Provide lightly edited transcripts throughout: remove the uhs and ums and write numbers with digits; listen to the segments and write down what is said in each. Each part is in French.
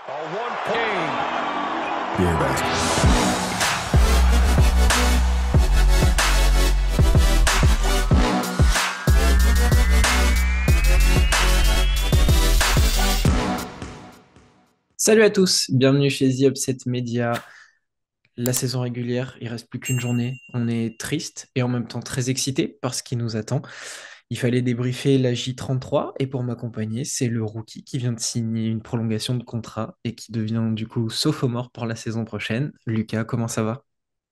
Yeah, basketball. Salut à tous, bienvenue chez The Upset Media. La saison régulière, il reste plus qu'une journée. On est triste et en même temps très excité par ce qui nous attend. Il fallait débriefer la J33 et pour m'accompagner, c'est le rookie qui vient de signer une prolongation de contrat et qui devient du coup sophomore pour la saison prochaine. Lucas, comment ça va?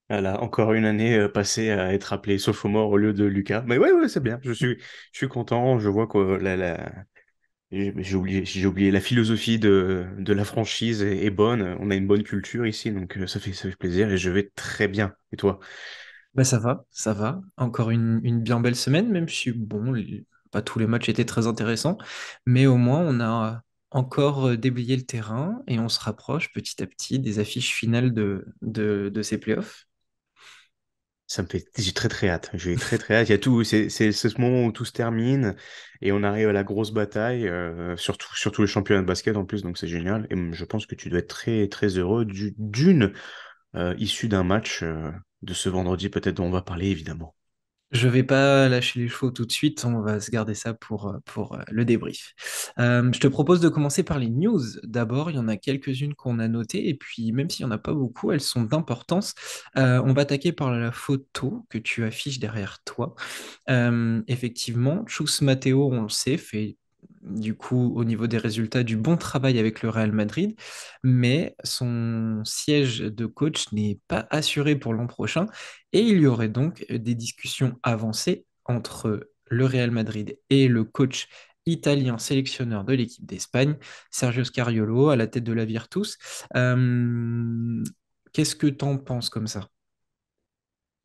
Voilà, encore une année passée à être appelé sophomore au lieu de Lucas. Mais ouais, c'est bien. Je suis content. Je vois que j'ai oublié la philosophie de la franchise est bonne. On a une bonne culture ici, donc ça fait plaisir et je vais très bien. Et toi? Bah ça va, ça va. Encore une bien belle semaine, même si bon, pas tous les matchs étaient très intéressants, mais au moins on a encore déblayé le terrain et on se rapproche petit à petit des affiches finales de ces playoffs. J'ai très très hâte. J'ai très très hâte. Il y a tout. C'est ce moment où tout se termine et on arrive à la grosse bataille, surtout le championnat de basket en plus, donc c'est génial. Et je pense que tu dois être très très heureux d'une issue d'un match de ce vendredi, peut-être dont on va parler évidemment. Je vais pas lâcher les chevaux tout de suite, on va se garder ça pour le débrief. Je te propose de commencer par les news. D'abord, il y en a quelques-unes qu'on a notées, et puis même s'il n'y en a pas beaucoup, elles sont d'importance. On va attaquer par la photo que tu affiches derrière toi. Effectivement, Chus Mateo, on le sait, fait du coup au niveau des résultats du bon travail avec le Real Madrid, mais son siège de coach n'est pas assuré pour l'an prochain et il y aurait donc des discussions avancées entre le Real Madrid et le coach italien sélectionneur de l'équipe d'Espagne, Sergio Scariolo, à la tête de la Virtus. Euh, Qu'est-ce que tu en penses comme ça?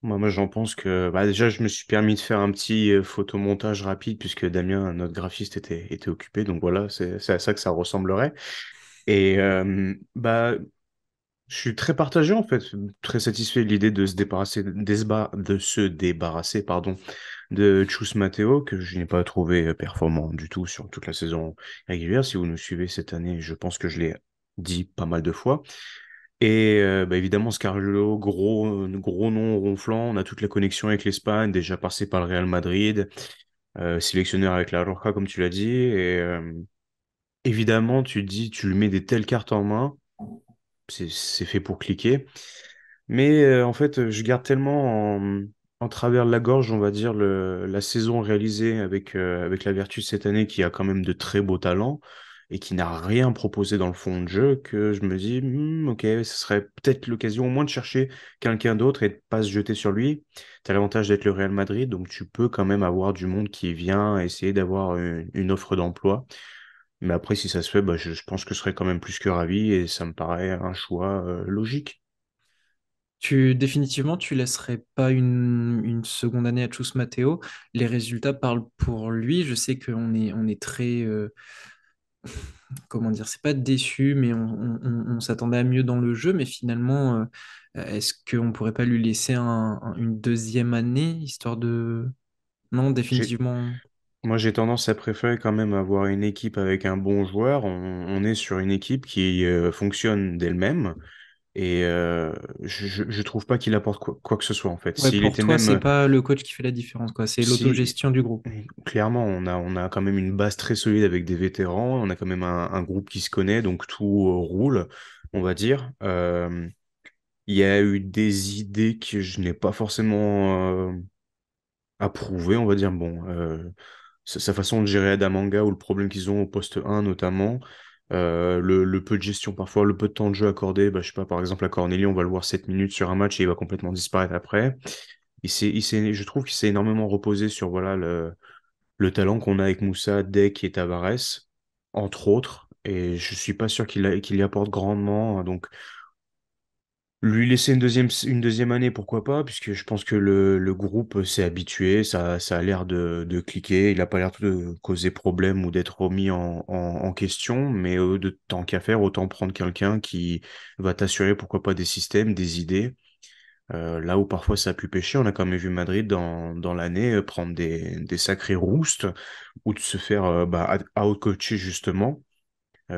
Moi, j'en pense que bah, déjà, je me suis permis de faire un petit photomontage rapide puisque Damien, notre graphiste, était occupé. Donc voilà, c'est à ça que ça ressemblerait. Et bah, je suis très partagé en fait, très satisfait de l'idée de se débarrasser, pardon, de Chus Mateo, que je n'ai pas trouvé performant du tout sur toute la saison régulière. Si vous nous suivez cette année, je pense que je l'ai dit pas mal de fois. Et bah, évidemment, Scarlett, gros nom ronflant, on a toute la connexion avec l'Espagne, déjà passé par le Real Madrid, sélectionneur avec la Roja, comme tu l'as dit. Et évidemment, tu te dis, tu lui mets des telles cartes en main, c'est fait pour cliquer. Mais en fait, je garde tellement en travers de la gorge, on va dire, la saison réalisée avec la Virtus cette année, qui a quand même de très beaux talents et qui n'a rien proposé dans le fond de jeu, que je me dis, ok, ce serait peut-être l'occasion au moins de chercher quelqu'un d'autre et de pas se jeter sur lui. Tu as l'avantage d'être le Real Madrid, donc tu peux quand même avoir du monde qui vient essayer d'avoir une offre d'emploi. Mais après, si ça se fait, bah, je pense que je serais quand même plus que ravi et ça me paraît un choix logique. Définitivement, tu laisserais pas une seconde année à Chus Mateo. Les résultats parlent pour lui. Je sais on est très, comment dire, c'est pas déçu, mais on s'attendait à mieux dans le jeu. Mais finalement, est-ce qu'on pourrait pas lui laisser une deuxième année, histoire de... Non, J'ai définitivement. Moi, j'ai tendance à préférer quand même avoir une équipe avec un bon joueur. On est sur une équipe qui fonctionne d'elle-même et je trouve pas qu'il apporte quoi que ce soit en fait. Ouais, S'il pour était toi, c'est même, pas le coach qui fait la différence, quoi. C'est si l'autogestion du groupe. clairement, on a quand même une base très solide avec des vétérans. On a quand même un groupe qui se connaît, donc tout roule, on va dire. Il y a eu des idées que je n'ai pas forcément approuvées, on va dire. Bon. Sa façon de gérer Adamanga ou le problème qu'ils ont au poste 1 notamment, le peu de gestion parfois, le peu de temps de jeu accordé, bah, je sais pas, par exemple à Corneli, on va le voir 7 minutes sur un match et il va complètement disparaître après. Je trouve qu'il s'est énormément reposé sur voilà, le talent qu'on a avec Moussa, Dek et Tavares, entre autres, et je suis pas sûr qu'il y apporte grandement, donc lui laisser une deuxième année, pourquoi pas, puisque je pense que le groupe s'est habitué, ça a l'air de cliquer, il n'a pas l'air de causer problème ou d'être remis en question, mais de tant qu'à faire, autant prendre quelqu'un qui va t'assurer, pourquoi pas, des systèmes, des idées. Là où parfois ça a pu pêcher, on a quand même vu Madrid dans l'année prendre des sacrés roustes ou de se faire out-coacher justement.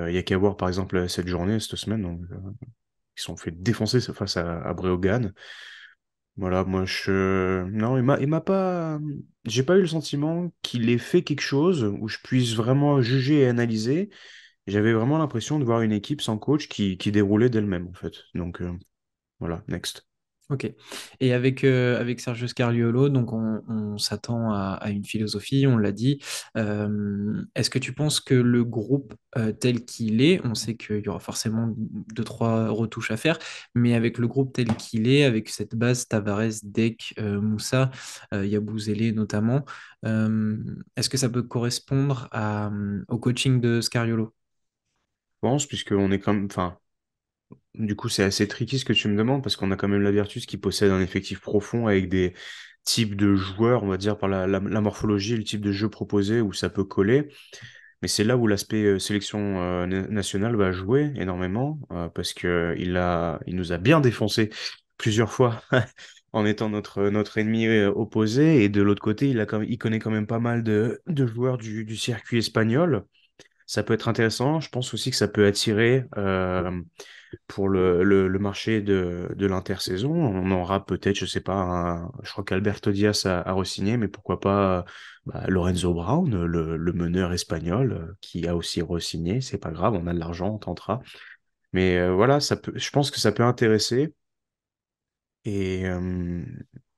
Il y a qu'à voir par exemple cette journée, cette semaine, donc, ils se sont fait défoncer face à Breogán. Voilà, moi non, il m'a pas, j'ai pas eu le sentiment qu'il ait fait quelque chose où je puisse vraiment juger et analyser. J'avais vraiment l'impression de voir une équipe sans coach qui déroulait d'elle-même, en fait. Donc, voilà, next. Ok. Et avec Sergio Scariolo, donc on s'attend à une philosophie, on l'a dit. Est-ce que tu penses que le groupe tel qu'il est, on sait qu'il y aura forcément deux, trois retouches à faire, mais avec le groupe tel qu'il est, avec cette base Tavares, Dek, Moussa, Yabusele notamment, est-ce que ça peut correspondre au coaching de Scariolo? Je pense, puisqu'on est comme, enfin, du coup, c'est assez tricky ce que tu me demandes, parce qu'on a quand même la Virtus qui possède un effectif profond avec des types de joueurs, on va dire, par la morphologie, le type de jeu proposé où ça peut coller. Mais c'est là où l'aspect sélection nationale va jouer énormément, parce que il nous a bien défoncé plusieurs fois en étant notre ennemi opposé. Et de l'autre côté, il connaît quand même pas mal de joueurs du circuit espagnol. Ça peut être intéressant. Je pense aussi que ça peut attirer pour le marché de l'intersaison. On aura peut-être, je sais pas, je crois qu'Alberto Diaz a re-signé, mais pourquoi pas Lorenzo Brown, le meneur espagnol, qui a aussi re-signé. C'est pas grave, on a de l'argent, on tentera. Mais voilà, je pense que ça peut intéresser. Et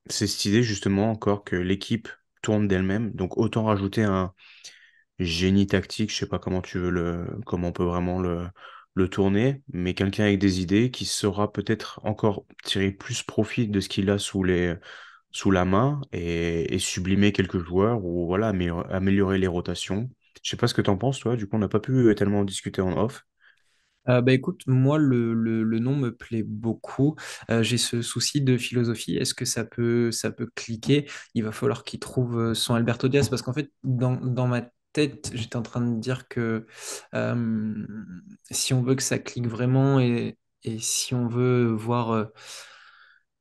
c'est cette idée justement encore que l'équipe tourne d'elle-même. Donc autant rajouter un génie tactique, je sais pas comment on peut vraiment le tourner, mais quelqu'un avec des idées qui saura peut-être encore tirer plus profit de ce qu'il a sous la main et sublimer quelques joueurs ou voilà, améliorer les rotations. Je sais pas ce que t'en penses, toi. Du coup, on n'a pas pu tellement en discuter en off. Bah écoute, moi le nom me plaît beaucoup. J'ai ce souci de philosophie. Est-ce que ça peut cliquer? Il va falloir qu'il trouve son Alberto Diaz parce qu'en fait, dans ma tête, j'étais en train de dire que euh, si on veut que ça clique vraiment et si on veut voir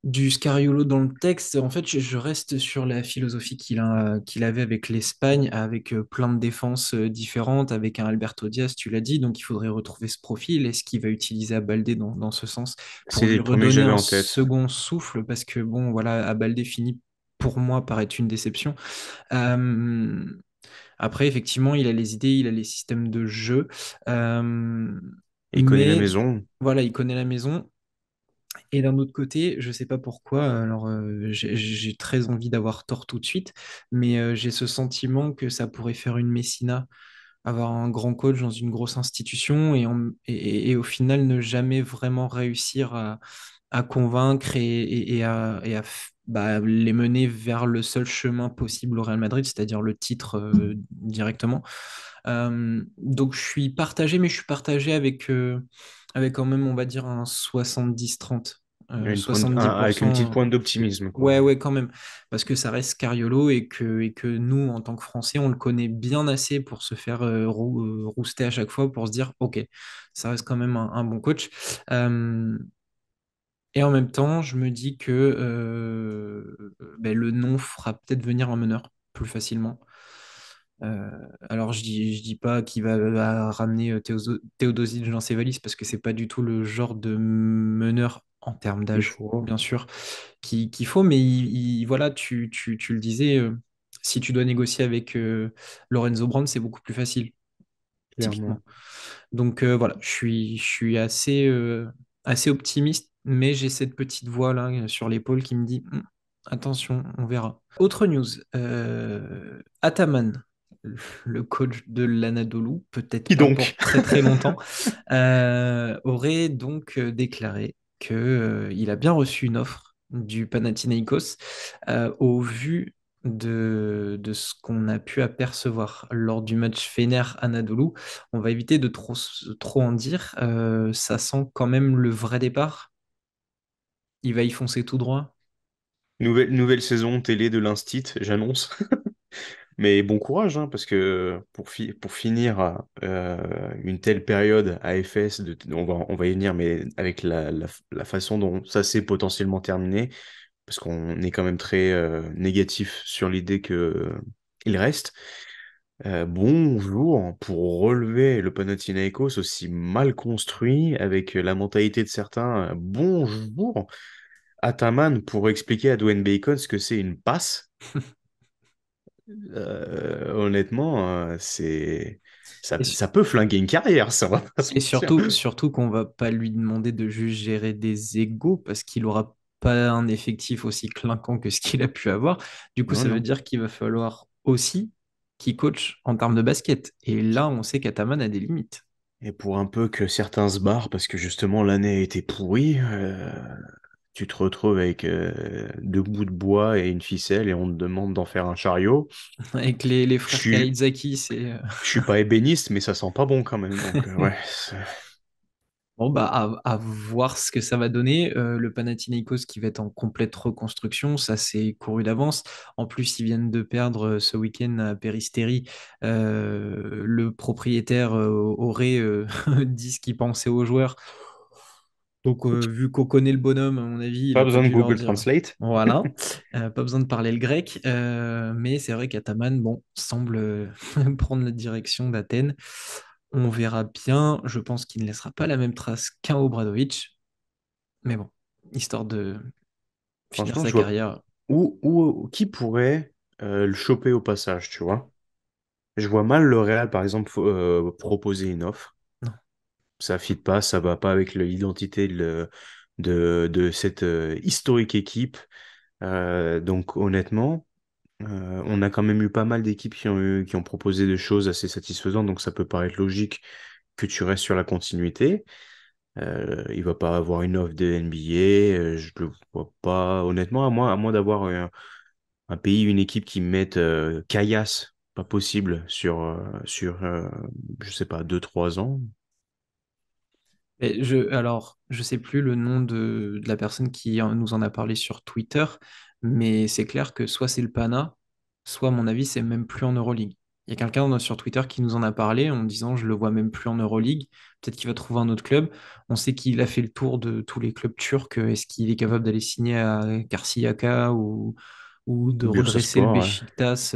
du Scariolo dans le texte, en fait, je reste sur la philosophie qu'il avait avec l'Espagne, avec plein de défenses différentes, avec un Alberto Diaz, tu l'as dit, donc il faudrait retrouver ce profil. Est-ce qu'il va utiliser Abalde dans ce sens C'est pour lui les premiers que redonner j'avais un en tête. second souffle? Parce que, bon, voilà, Abalde finit pour moi par être une déception. Euh, Après, effectivement, il a les idées, il a les systèmes de jeu, euh, Et il connaît la mais maison. voilà, il connaît la maison. Et d'un autre côté, je sais pas pourquoi, alors j'ai très envie d'avoir tort tout de suite, mais j'ai ce sentiment que ça pourrait faire une Messina, avoir un grand coach dans une grosse institution et au final ne jamais vraiment réussir à convaincre les mener vers le seul chemin possible au Real Madrid, c'est-à-dire le titre directement. Donc je suis partagé, mais je suis partagé avec quand même, on va dire, un 70-30. Avec une petite 70%. pointe d'optimisme, quoi. Ouais, ouais, quand même. Parce que ça reste Cariolo et que nous, en tant que Français, on le connaît bien assez pour se faire rouster à chaque fois, pour se dire, OK, ça reste quand même un bon coach. Euh, et en même temps, je me dis que le nom fera peut-être venir un meneur plus facilement. Euh, alors, je dis pas qu'il va ramener Teodosic dans ses valises parce que c'est pas du tout le genre de meneur en termes Il d'âge, faut, bien sûr, qu'il faut. Mais voilà, tu le disais, si tu dois négocier avec Lorenzo Brown, c'est beaucoup plus facile, clairement. typiquement. Donc voilà, je suis assez optimiste, mais j'ai cette petite voix là sur l'épaule qui me dit attention, on verra. Autre news, Ataman, le coach de l'Anadolu, peut-être Qui pas donc? pour très très longtemps, aurait donc déclaré que, il a bien reçu une offre du Panathinaikos au vu de ce qu'on a pu apercevoir lors du match Fener-Anadolu. On va éviter de trop en dire. Ça sent quand même le vrai départ. Il va y foncer tout droit. Nouvelle saison télé de l'Instit, j'annonce. Mais bon courage, hein, parce que pour finir une telle période à FS, on va y venir, mais avec la façon dont ça s'est potentiellement terminé, parce qu'on est quand même très négatif sur l'idée que il reste. Bonjour pour relever le Panathinaikos aussi mal construit avec la mentalité de certains. Bonjour Ataman pour expliquer à Dwayne Bacon ce que c'est une passe. Honnêtement, Et, su- ça peut flinguer une carrière, ça va pas se et mentir. surtout qu'on va pas lui demander de juste gérer des égos parce qu'il aura pas un effectif aussi clinquant que ce qu'il a pu avoir. Du coup, Non, ça veut non. dire qu'il va falloir aussi qu'il coach en termes de basket. Et là, on sait qu'Ataman a des limites. Et pour un peu que certains se barrent parce que justement l'année a été pourrie, tu te retrouves avec deux bouts de bois et une ficelle et on te demande d'en faire un chariot. Avec les Je frères suis, Kalitzaki, c'est je suis pas ébéniste, mais ça sent pas bon quand même. Donc ouais, bon, bah, à voir ce que ça va donner. Le Panathinaikos qui va être en complète reconstruction, ça c'est couru d'avance. En plus, ils viennent de perdre ce week-end à Peristeri. Le propriétaire aurait dit ce qu'il pensait aux joueurs. Donc, vu qu'on connaît le bonhomme, à mon avis, il pas a pas besoin de dû leur Google dire. Translate. Voilà. Pas besoin de parler le grec. Mais c'est vrai qu'Ataman, bon, semble prendre la direction d'Athènes. On verra bien. Je pense qu'il ne laissera pas la même trace qu'un Obradovic. Mais bon, histoire de finir Franchement, sa je vois carrière. qui pourrait le choper au passage, tu vois. Je vois mal le Real, par exemple, proposer une offre. Non. Ça fit pas, ça va pas avec l'identité de cette historique équipe. Donc honnêtement, on a quand même eu pas mal d'équipes qui ont proposé des choses assez satisfaisantes, donc ça peut paraître logique que tu restes sur la continuité. Il va pas avoir une offre de NBA, je le vois pas. Honnêtement, à moins d'avoir un pays, une équipe qui mette caillasse, pas possible, sur je sais pas, 2, 3 ans. Alors, je sais plus le nom de la personne qui nous en a parlé sur Twitter, mais c'est clair que soit c'est le Pana, soit à mon avis, c'est même plus en Euroleague. Il y a quelqu'un sur Twitter qui nous en a parlé en disant je le vois même plus en Euroleague. Peut-être qu'il va trouver un autre club. On sait qu'il a fait le tour de tous les clubs turcs. Est-ce qu'il est capable d'aller signer à Karşıyaka ou de redresser le Bursaspor, ouais. Beşiktaş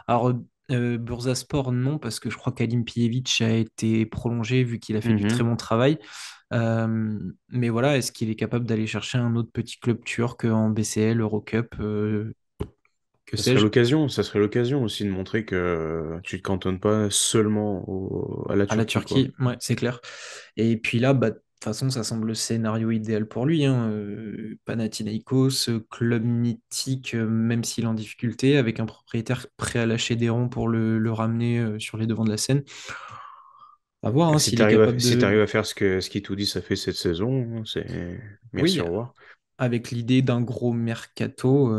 Alors, Bursaspor, non, parce que je crois qu'Alim Pijevic a été prolongé vu qu'il a fait du très Mhm. bon travail. Mais voilà, est-ce qu'il est capable d'aller chercher un autre petit club turc en BCL, Eurocup, que sais-je, Ça serait l'occasion aussi de montrer que tu te cantonnes pas seulement à la à la Turquie, quoi. Turquie? Ouais, c'est clair. Et puis là, bah, de toute façon, ça semble le scénario idéal pour lui, hein. Panathinaikos, club mythique, même s'il est en difficulté, avec un propriétaire prêt à lâcher des ronds pour le ramener sur les devants de la scène. À voir hein, Si s'il est t'arrives capable si t'arrives de. à faire ce qui tout dit, ça fait cette saison, hein, c'est merci, Oui, au revoir. avec l'idée d'un gros mercato.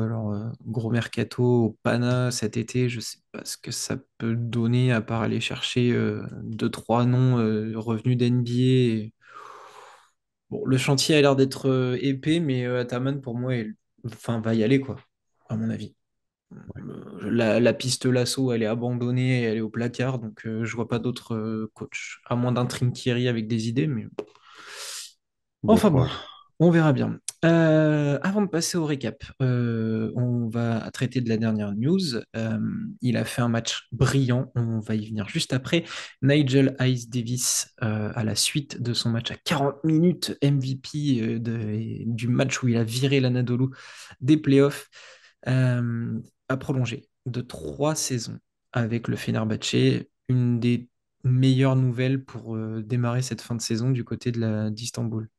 Gros mercato au Pana cet été, je sais pas ce que ça peut donner à part aller chercher deux, trois noms revenus d'NBA. Bon, le chantier a l'air d'être épais, mais Ataman, pour moi, enfin, va y aller, quoi, à mon avis. La piste Lasso, elle est abandonnée, elle est au placard, donc je vois pas d'autres coachs, à moins d'un Trinkieri avec des idées, mais Bon enfin bon, courage. on verra bien. Avant de passer au récap, on va traiter de la dernière news. Il a fait un match brillant, on va y venir juste après. Nigel Ice Davis, à la suite de son match à 40 minutes, MVP du match où il a viré l'Anadolu des playoffs, a prolongé de 3 saisons avec le Fenerbahçe, une des meilleures nouvelles pour démarrer cette fin de saison du côté d'Istanbul.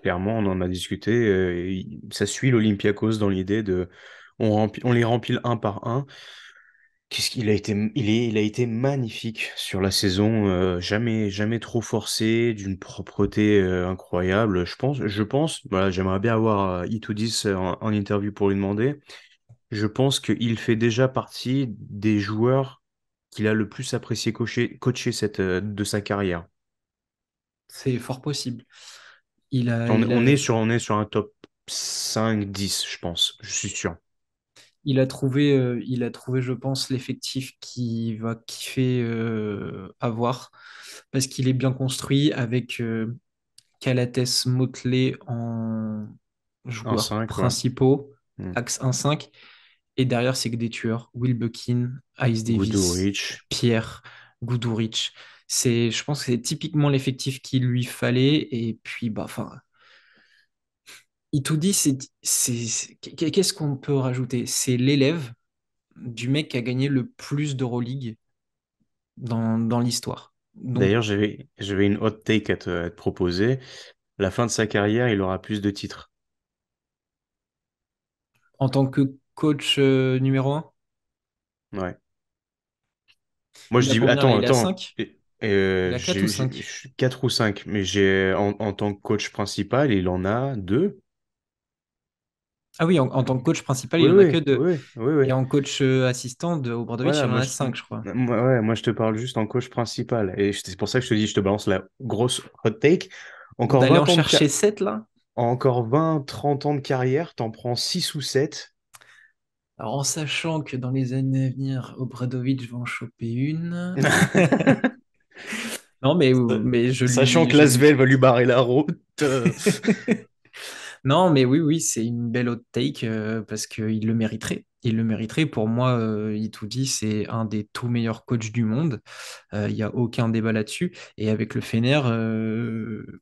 Clairement, on en a discuté. Ça suit l'Olympiakos dans l'idée de on les remplit un par un. Qu'est-ce qu'il a été, il a été magnifique sur la saison, jamais trop forcé, d'une propreté incroyable. Voilà, j'aimerais bien avoir Itoudis en interview pour lui demander. Je pense qu'il fait déjà partie des joueurs qu'il a le plus apprécié coacher de sa carrière. C'est fort possible. Il a, On est sur un top 5, 10, je pense, je suis sûr. il a trouvé, je pense, l'effectif qui va kiffer avoir parce qu'il est bien construit avec Calates Motley en Un joueurs 5, ouais. principaux, Hmm. axe 1-5, Et derrière, c'est que des tueurs. Will Buckin, Ice Davis, Goodrich. Pierre, Guduric. Je pense que c'est typiquement l'effectif qu'il lui fallait. Et puis, bah, enfin, il tout dit, qu'est-ce qu'on peut rajouter? C'est l'élève du mec qui a gagné le plus d'Euroleague dans l'histoire. Donc, D'ailleurs, j'avais une hot take à te proposer. La fin de sa carrière, il aura plus de titres. en tant que coach numéro un, Ouais. Moi, je il a dis, combien là? attends, Il a attends. 5. Et, Il a 4 ou 5. 4 ou 5, mais en tant que coach principal, il en a deux. Ah oui, en tant que coach principal, Oui, il en a que oui, 2. oui, oui, Et oui. en coach assistant de Obradovic, il Voilà, en a 5, je crois. moi, je te parle juste en coach principal. Et c'est pour ça que je te dis, je te balance la grosse hot take. Encore D'aller en 20 ans de chercher 7 là? encore 20, 30 ans de carrière, t'en prends 6 ou 7. Alors, en sachant que dans les années à venir, Obradovic va en choper une. Non, mais Sachant que je lui... Lasvel va lui barrer la route. Non, mais oui, oui, c'est une belle hot take parce qu'il le mériterait. Il le mériterait. Pour moi, il tout dit, c'est un des tout meilleurs coachs du monde. Il n'y a aucun débat là-dessus. Et avec le Fener,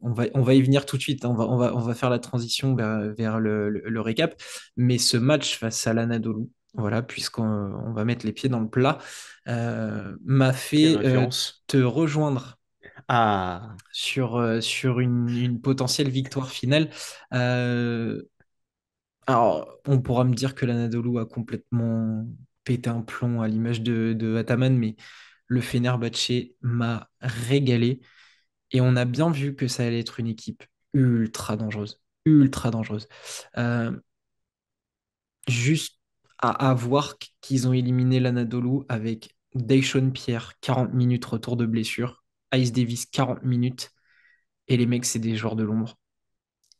on va y venir tout de suite, hein. On va faire la transition vers le récap. Mais ce match face à l'Anadolu, voilà, puisqu'on va mettre les pieds dans le plat, m'a Quelle fait référence. te rejoindre Ah, sur une potentielle victoire finale. Euh, alors, on pourra me dire que l'Anadolu a complètement pété un plomb à l'image de Ataman, mais le Fenerbahçe m'a régalé et on a bien vu que ça allait être une équipe ultra dangereuse, ultra dangereuse. Euh, Juste à voir qu'ils ont éliminé l'Anadolu avec Daishon Pierre, 40 minutes retour de blessure, Ice Davis, 40 minutes, et les mecs, c'est des joueurs de l'ombre.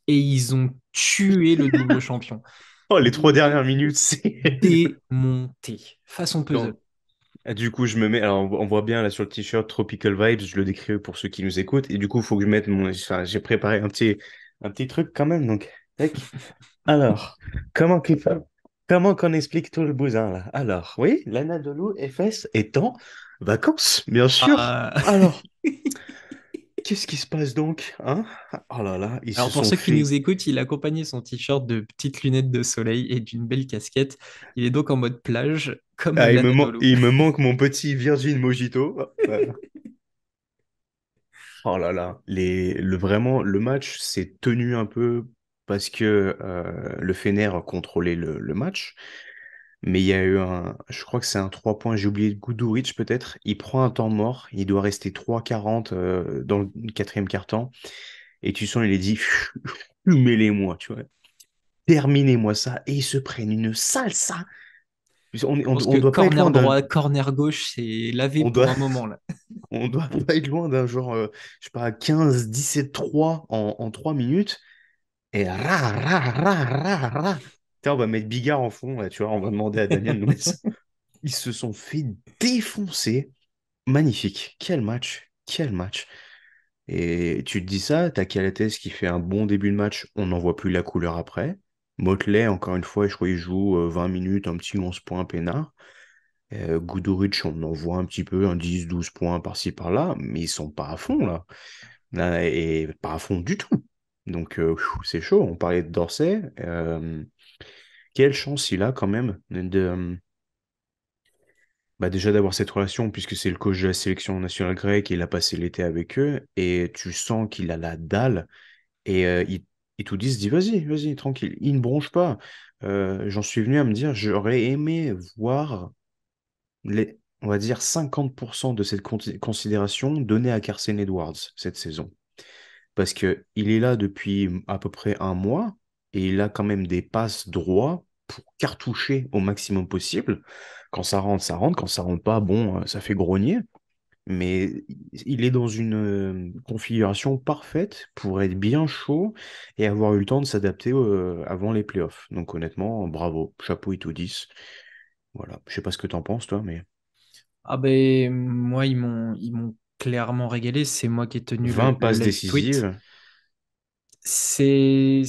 Et ils ont tué le double champion. oh, les 3 Mais dernières minutes, c'est. démonté. Façon puzzle. Quand- Ah, du coup, je me mets. Alors, on voit bien là sur le t-shirt Tropical Vibes, je le décris pour ceux qui nous écoutent. Et du coup, il faut que je mette mon. Enfin, j'ai préparé un petit truc quand même. Donc, tac. Alors, comment comment qu'on explique tout le bousin là? Alors, oui, l'Anadolu FS est en vacances, bien sûr. Ah. Alors, qu'est-ce qui se passe donc, hein? Oh là là, ils se Alors pour sont ceux qui fait. nous écoutent, il accompagnait son t-shirt de petites lunettes de soleil et d'une belle casquette. Il est donc en mode plage, comme Ah, l'Anadolu. il me manque mon petit Virgin Mojito. Oh là là, vraiment, le match s'est tenu un peu parce que le Fener contrôlait le match. Mais il y a eu je crois que c'est un 3 points, j'ai oublié Guduric peut-être. Il prend un temps mort, il doit rester 3,40 dans le quatrième quart-temps. Et tu sens, il est dit, fumez-les-moi, tu vois. Terminez-moi ça. Et ils se prennent une salsa. Je pense On que doit pas être loin corner droit, corner gauche, c'est lavé on doit, pour un moment là. on doit pas être loin d'un genre, je sais pas, 15, 17, 3 en 3 minutes. Et ra. Tiens, on va mettre Bigard en fond, là, tu vois, on va demander à Damien de nous mettre ça. Ils se sont fait défoncer. Magnifique. Quel match. Quel match. Et tu te dis ça, t'as Calates qui fait un bon début de match, on n'en voit plus la couleur après. Motley, encore une fois, je crois qu'il joue 20 minutes, un petit 11 points peinard. Guduric, on en voit un petit peu, un 10, 12 points par-ci par-là, mais ils sont pas à fond là. Et pas à fond du tout. Donc c'est chaud. On parlait de Dorsey. Quelle chance il a quand même bah déjà d'avoir cette relation, puisque c'est le coach de la sélection nationale grecque et il a passé l'été avec eux, et tu sens qu'il a la dalle, et il tout dit, se dit, vas-y, tranquille, il ne bronche pas. J'en suis venu à me dire, j'aurais aimé voir, on va dire, 50% de cette considération donnée à Carson Edwards cette saison. Parce que il est là depuis à peu près un mois, et il a quand même des passes droits pour cartoucher au maximum possible. Quand ça rentre, ça rentre. Quand ça rentre pas, bon, ça fait grogner. Mais il est dans une configuration parfaite pour être bien chaud et avoir eu le temps de s'adapter avant les playoffs. Donc honnêtement, bravo, chapeau Itoudis. Voilà, je sais pas ce que t'en penses toi, mais Ah ben moi ils m'ont clairement régalé. C'est moi qui ai tenu 20 le passes live tweet. décisives. C'est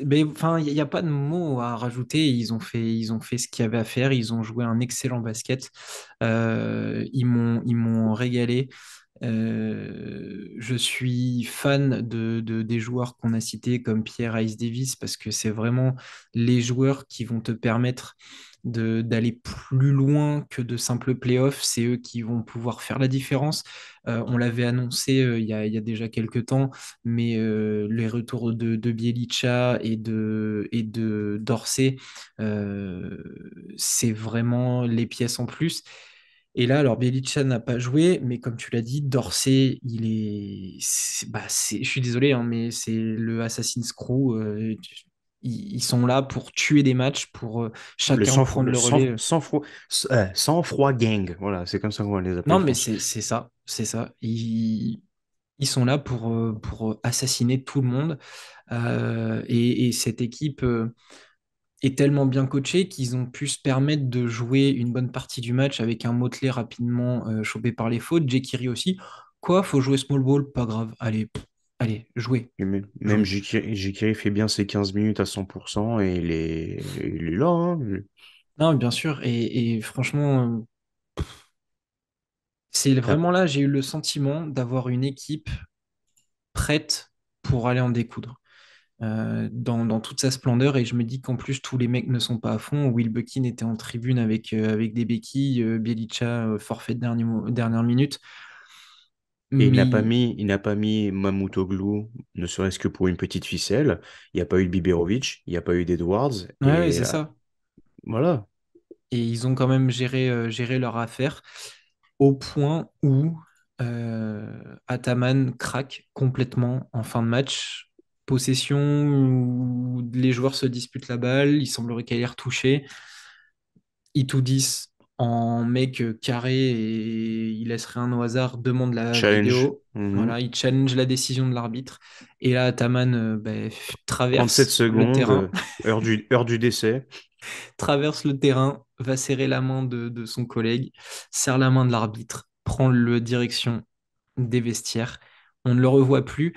Mais enfin, il n'y a pas de mots à rajouter. Ils ont fait ce qu'il y avait à faire. Ils ont joué un excellent basket. Ils m'ont régalé. Je suis fan des joueurs qu'on a cités comme Pierre Ice Davis parce que c'est vraiment les joueurs qui vont te permettre d'aller plus loin que de simples playoffs. C'est eux qui vont pouvoir faire la différence. On l'avait annoncé il y a déjà quelques temps, mais les retours de Bielica et de Dorsey, euh, c'est vraiment les pièces en plus. Et là, alors Bielitsa n'a pas joué, mais comme tu l'as dit, Dorsey, je suis désolé, hein, mais c'est le Assassin's Crew. Ils sont là pour tuer des matchs, pour Le chacun prendre le relais. sang froid gang, voilà, c'est comme ça qu'on va les appeler, Non, je mais pense. c'est ça, c'est ça. Ils sont là pour assassiner tout le monde. Et cette équipe est tellement bien coachée qu'ils ont pu se permettre de jouer une bonne partie du match avec un Motley rapidement chopé par les fautes. Jekiri aussi. Quoi, faut jouer small ball? Pas grave. Allez, allez, jouez, Et même jouez. Jikiri fait bien ses 15 minutes à 100% et il est là, hein. Non, bien sûr. Et franchement, c'est T'as- vraiment là, j'ai eu le sentiment d'avoir une équipe prête pour aller en découdre. Dans toute sa splendeur. Et je me dis qu'en plus, tous les mecs ne sont pas à fond. Will Buckin était en tribune avec des béquilles, Bielica, forfait de dernière minute. Et Mais il n'a pas mis Mamoutoglou, ne serait-ce que pour une petite ficelle. Il n'y a pas eu de Biberovic, il n'y a pas eu d'Edwards. ouais, ouais, Et c'est ça. voilà. Et ils ont quand même géré leur affaire au point où Ataman craque complètement en fin de match. Possession où les joueurs se disputent la balle, il semblerait qu'elle ait retouché. Itoudis en mec carré et il laisse rien au hasard, demande la Challenge. vidéo. Voilà, il challenge la décision de l'arbitre. Et là, Ataman 37 traverse le secondes, terrain, heure du décès. traverse le terrain, va serrer la main de son collègue, serre la main de l'arbitre, prend le direction des vestiaires. On ne le revoit plus.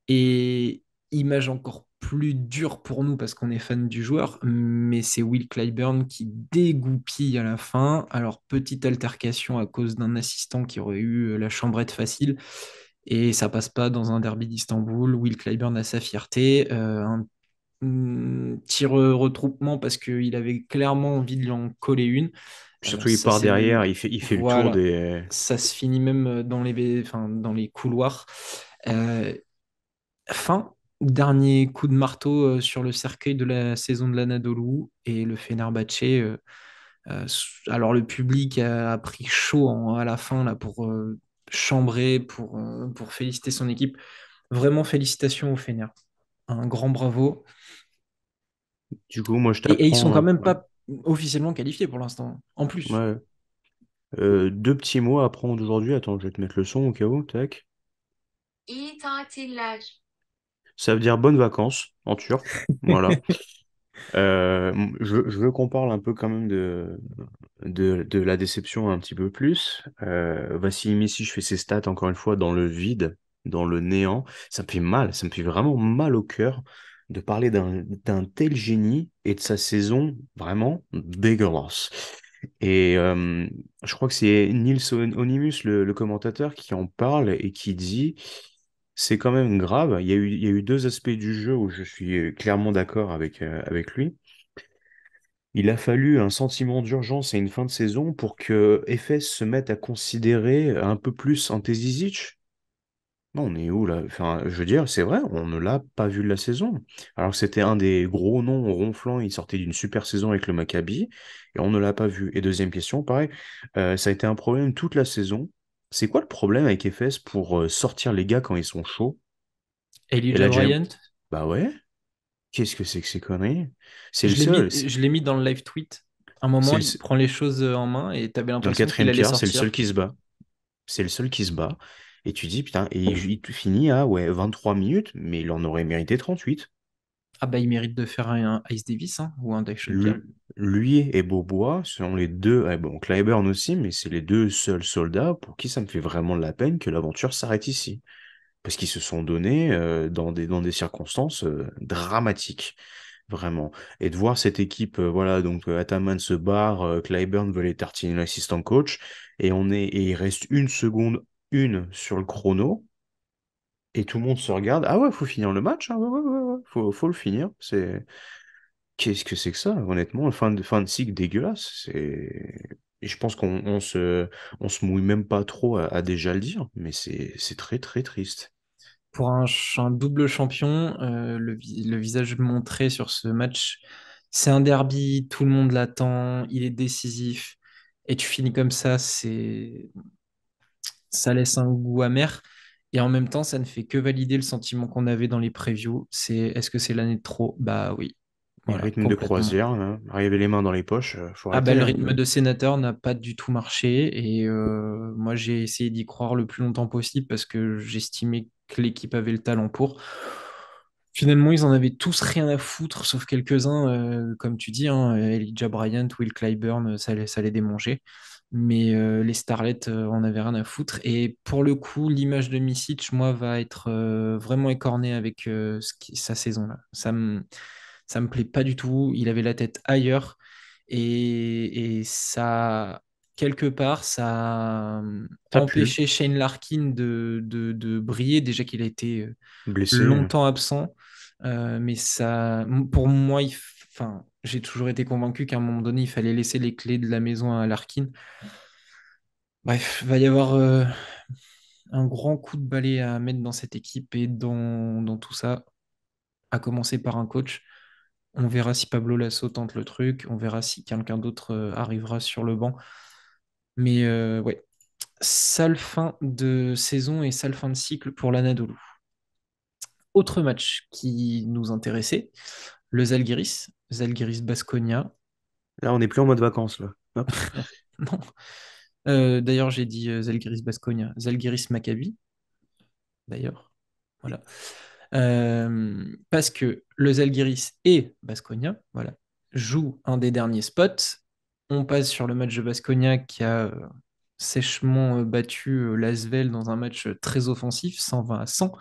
Et image encore plus dure pour nous parce qu'on est fan du joueur, mais c'est Will Clyburn qui dégoupille à la fin. Alors, petite altercation à cause d'un assistant qui aurait eu la chambrette facile. Et ça passe pas dans un derby d'Istanbul. Will Clyburn a sa fierté. Un petit retroupement parce qu'il avait clairement envie de lui en coller une. Surtout, il Ça part s'est derrière, même. il fait le tour Voilà. des. Ça se finit même enfin, dans les couloirs. Euh, Fin, dernier coup de marteau sur le cercueil de la saison de l'Anadolu et le Fenerbahçe. Alors le public a pris chaud à la fin là, pour chambrer, pour féliciter son équipe. Vraiment félicitations au Fener. Un grand bravo. Du coup, moi, je Et ils sont quand t'apprends. même Ouais. pas officiellement qualifiés pour l'instant. En plus. Ouais. Deux petits mots à apprendre d'aujourd'hui. Attends, je vais te mettre le son au cas où. Tac. İyi tatiller. Ça veut dire bonnes vacances en turc. Voilà. Je veux qu'on parle un peu quand même de la déception un petit peu plus. Vassili Messi, je fais ses stats encore une fois dans le vide, dans le néant. Ça me fait mal, ça me fait vraiment mal au cœur de parler d'un tel génie et de sa saison vraiment dégueulasse. Et je crois que c'est Nils Onimus, le commentateur, qui en parle et qui dit, c'est quand même grave. Il y a eu deux aspects du jeu où je suis clairement d'accord avec lui. Il a fallu un sentiment d'urgence et une fin de saison pour que Efes se mette à considérer un peu plus Ante Zizic. Non, on est où là? Enfin, je veux dire, c'est vrai, on ne l'a pas vu de la saison. Alors que c'était un des gros noms ronflants, il sortait d'une super saison avec le Maccabi, et on ne l'a pas vu. Et deuxième question, pareil, ça a été un problème toute la saison. C'est quoi le problème avec Efes pour sortir les gars quand ils sont chauds? Et Elijah là, Bryant, bah ouais, qu'est-ce que c'est que ces conneries? C'est le seul. je l'ai mis dans le live tweet. Un C'est moment, le, il prend les choses en main et tu avais dans le l'impression qu'il quatrième allait quart, c'est le seul sortir. qui se bat. C'est le seul qui se bat. Et tu dis, putain, et il finit à ouais, 23 minutes, mais il en aurait mérité 38. Ah bah il mérite de faire un Ice Davis hein, ou un Dyson Pierre. Lui et Beaubois sont les deux, bon, Clyburn aussi, mais c'est les deux seuls soldats pour qui ça me fait vraiment de la peine que l'aventure s'arrête ici. parce qu'ils se sont donnés dans des circonstances dramatiques, vraiment. Et de voir cette équipe, voilà, donc Ataman se barre, Clyburn veut les tartiner l'assistant coach, et il reste une seconde, une sur le chrono, et tout le monde se regarde. Ah ouais, faut finir le match, hein, ouais, ouais, ouais, ouais, faut le finir. Qu'est-ce que c'est que ça, honnêtement, fin de cycle dégueulasse. Et je pense on se mouille même pas trop à déjà le dire, mais c'est très très triste. Pour un double champion, le visage montré sur ce match, c'est un derby, tout le monde l'attend, il est décisif, et tu finis comme ça laisse un goût amer. Et en même temps, ça ne fait que valider le sentiment qu'on avait dans les previews. Est-ce que c'est l'année de trop? Bah oui, Et voilà, rythme de complètement. croisière, hein, arriver les mains dans les poches, faut Ah bah, arrêter, le hein. rythme de sénateur n'a pas du tout marché et moi j'ai essayé d'y croire le plus longtemps possible parce que j'estimais que l'équipe avait le talent pour. Finalement, ils en avaient tous rien à foutre, sauf quelques-uns, comme tu dis, hein, Elijah Bryant, Will Clyburn, ça les démangeait. Mais les Starlets en avaient rien à foutre. Et pour le coup, l'image de Misic, moi, va être vraiment écornée avec sa saison là. Ça me plaît pas du tout. Il avait la tête ailleurs. Et ça, quelque part, ça a Ça pue, empêché Shane Larkin de briller. Déjà qu'il a été blessé. longtemps absent. Mais ça, pour moi, enfin, j'ai toujours été convaincu qu'à un moment donné, il fallait laisser les clés de la maison à Larkin. Bref, va y avoir un grand coup de balai à mettre dans cette équipe et dans tout ça, à commencer par un coach. On verra si Pablo Lasso tente le truc, on verra si quelqu'un d'autre arrivera sur le banc. Mais ouais, sale fin de saison et sale fin de cycle pour l'Anadolu. Autre match qui nous intéressait, le Zalgiris, Zalgiris Basconia. Là, on n'est plus en mode vacances, là. Hop. Non. D'ailleurs, j'ai dit Zalgiris Basconia, Zalgiris Maccabi, d'ailleurs. Voilà. Parce que le Zalgiris et Basconia, voilà, jouent un des derniers spots. On passe sur le match de Basconia qui a sèchement battu l'Asvel dans un match très offensif, 120 à 100.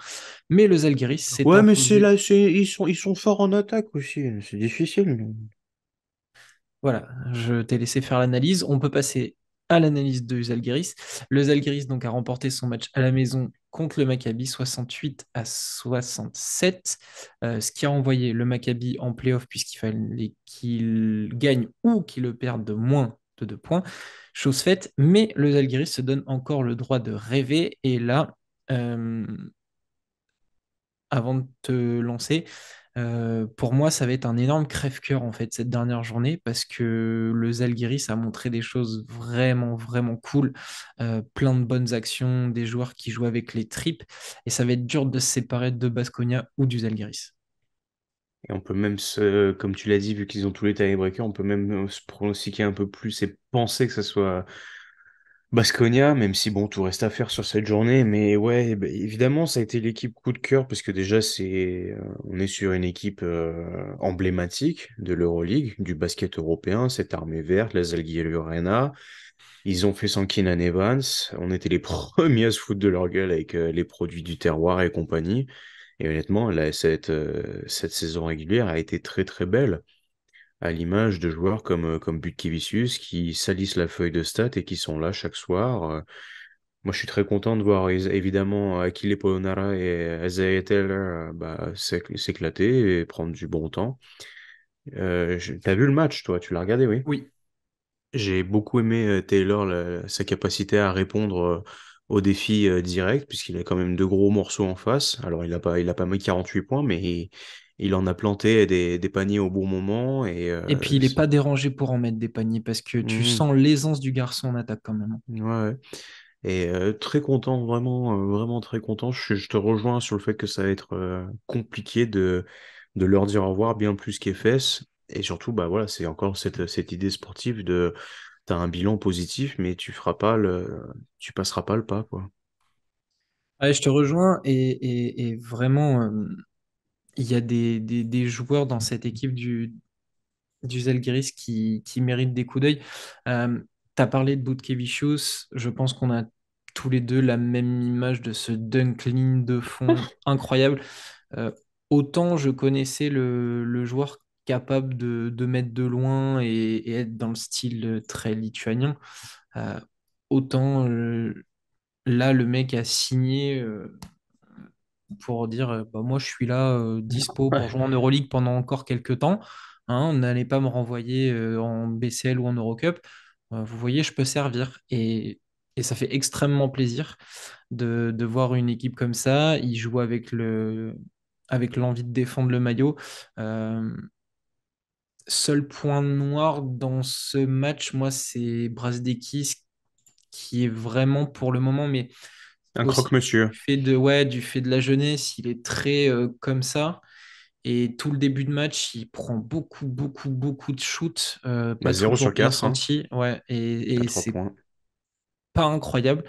Mais le Zalgiris s'est Ouais, mais c'est imposé. là, ils sont forts en attaque aussi. C'est difficile. Voilà, je t'ai laissé faire l'analyse. On peut passer à l'analyse de Zalgiris. Le Zalgiris donc a remporté son match à la maison contre le Maccabi 68 à 67, ce qui a envoyé le Maccabi en playoff puisqu'il fallait qu'il gagne ou qu'il le perde de moins de 2 points. Chose faite, mais le Zalgiris se donne encore le droit de rêver. Et là, euh, avant de te lancer, pour moi, ça va être un énorme crève-cœur en fait cette dernière journée parce que le Zalgiris a montré des choses vraiment vraiment cool, plein de bonnes actions, des joueurs qui jouent avec les tripes et ça va être dur de se séparer de Baskonia ou du Zalgiris. Et on peut même comme tu l'as dit, vu qu'ils ont tous les tie-breakers, on peut même se pronostiquer un peu plus et penser que ce soit Baskonia, même si bon, tout reste à faire sur cette journée. Mais ouais, bah, évidemment, ça a été l'équipe coup de cœur parce que déjà, on est sur une équipe emblématique de l'Euroleague, du basket européen, cette armée verte, la Zalgiris Arena. Ils ont fait sans Keenan Evans. On était les premiers à se foutre de leur gueule avec les produits du terroir et compagnie. Et honnêtement, là, cette saison régulière a été très très belle, à l'image de joueurs comme Butkevicius qui salissent la feuille de stats et qui sont là chaque soir. Moi, je suis très content de voir évidemment Achille Polonara et Isaiah Taylor s'éclater et prendre du bon temps. T'as vu le match, toi? Tu l'as regardé, oui? Oui. J'ai beaucoup aimé Taylor, sa capacité à répondre aux défis directs, puisqu'il a quand même deux gros morceaux en face. Alors, il a pas mis 48 points, mais il en a planté des paniers au bon moment. Et puis il n'est pas dérangé pour en mettre des paniers parce que tu Mhm. sens l'aisance du garçon en attaque quand même. Ouais, ouais. Et très content, vraiment, vraiment très content. Je te rejoins sur le fait que ça va être compliqué de leur dire au revoir bien plus qu'Efes. Et surtout, bah voilà, c'est encore cette idée sportive de t'as un bilan positif, mais tu passeras pas le pas, quoi. Ouais, je te rejoins et vraiment, il y a des joueurs dans cette équipe du Zalgiris qui méritent des coups d'œil. Tu as parlé de Butkevichus, je pense qu'on a tous les deux la même image de ce dunk ligne de fond incroyable. Euh, Autant je connaissais le joueur capable de mettre de loin et être dans le style très lituanien, euh, autant là, le mec a signé pour dire bah, moi, je suis là, dispo pour Ouais. jouer en Euroleague pendant encore quelques temps. Hein, n'allez pas me renvoyer en BCL ou en Eurocup. Vous voyez, je peux servir. Et ça fait extrêmement plaisir de voir une équipe comme ça. Il joue avec l'envie de défendre le maillot. Euh, Seul point noir dans ce match, moi, c'est Brasdeikis qui est vraiment pour le moment, mais Un aussi croque-monsieur. du fait de la jeunesse, il est très comme ça. Et tout le début de match, il prend beaucoup, beaucoup, beaucoup de shoots, Bah, pas 0 toujours sur bien 4, hein, sentis. Ouais, à et 3 c'est points. pas incroyable.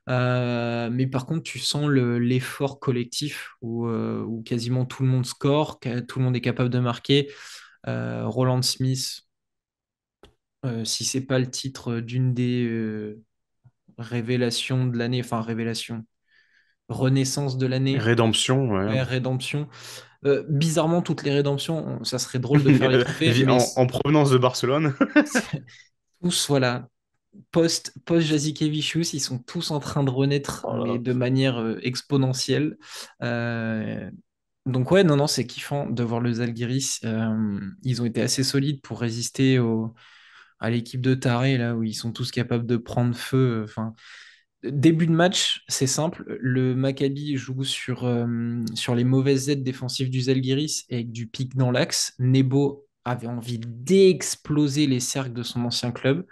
Mais par contre, tu sens l'effort collectif où quasiment tout le monde score, tout le monde est capable de marquer. Roland Smith, si c'est pas le titre d'une des révélations de l'année, enfin révélation, renaissance de l'année, Rédemption, ouais. ouais, rédemption. Bizarrement, toutes les rédemptions, ça serait drôle de faire les trophées, mais En provenance de Barcelone. tous, voilà, post-Jasikevičius, ils sont tous en train de renaître, Oh là mais là. de manière exponentielle. Euh, donc ouais, non, non, c'est kiffant de voir le Zalgiris. Ils ont été assez solides pour résister à l'équipe de tarés, là, où ils sont tous capables de prendre feu. Enfin, début de match, c'est simple. Le Maccabi joue sur les mauvaises aides défensives du Zalgiris et avec du pic dans l'axe. Nebo avait envie d'exploser les cercles de son ancien club.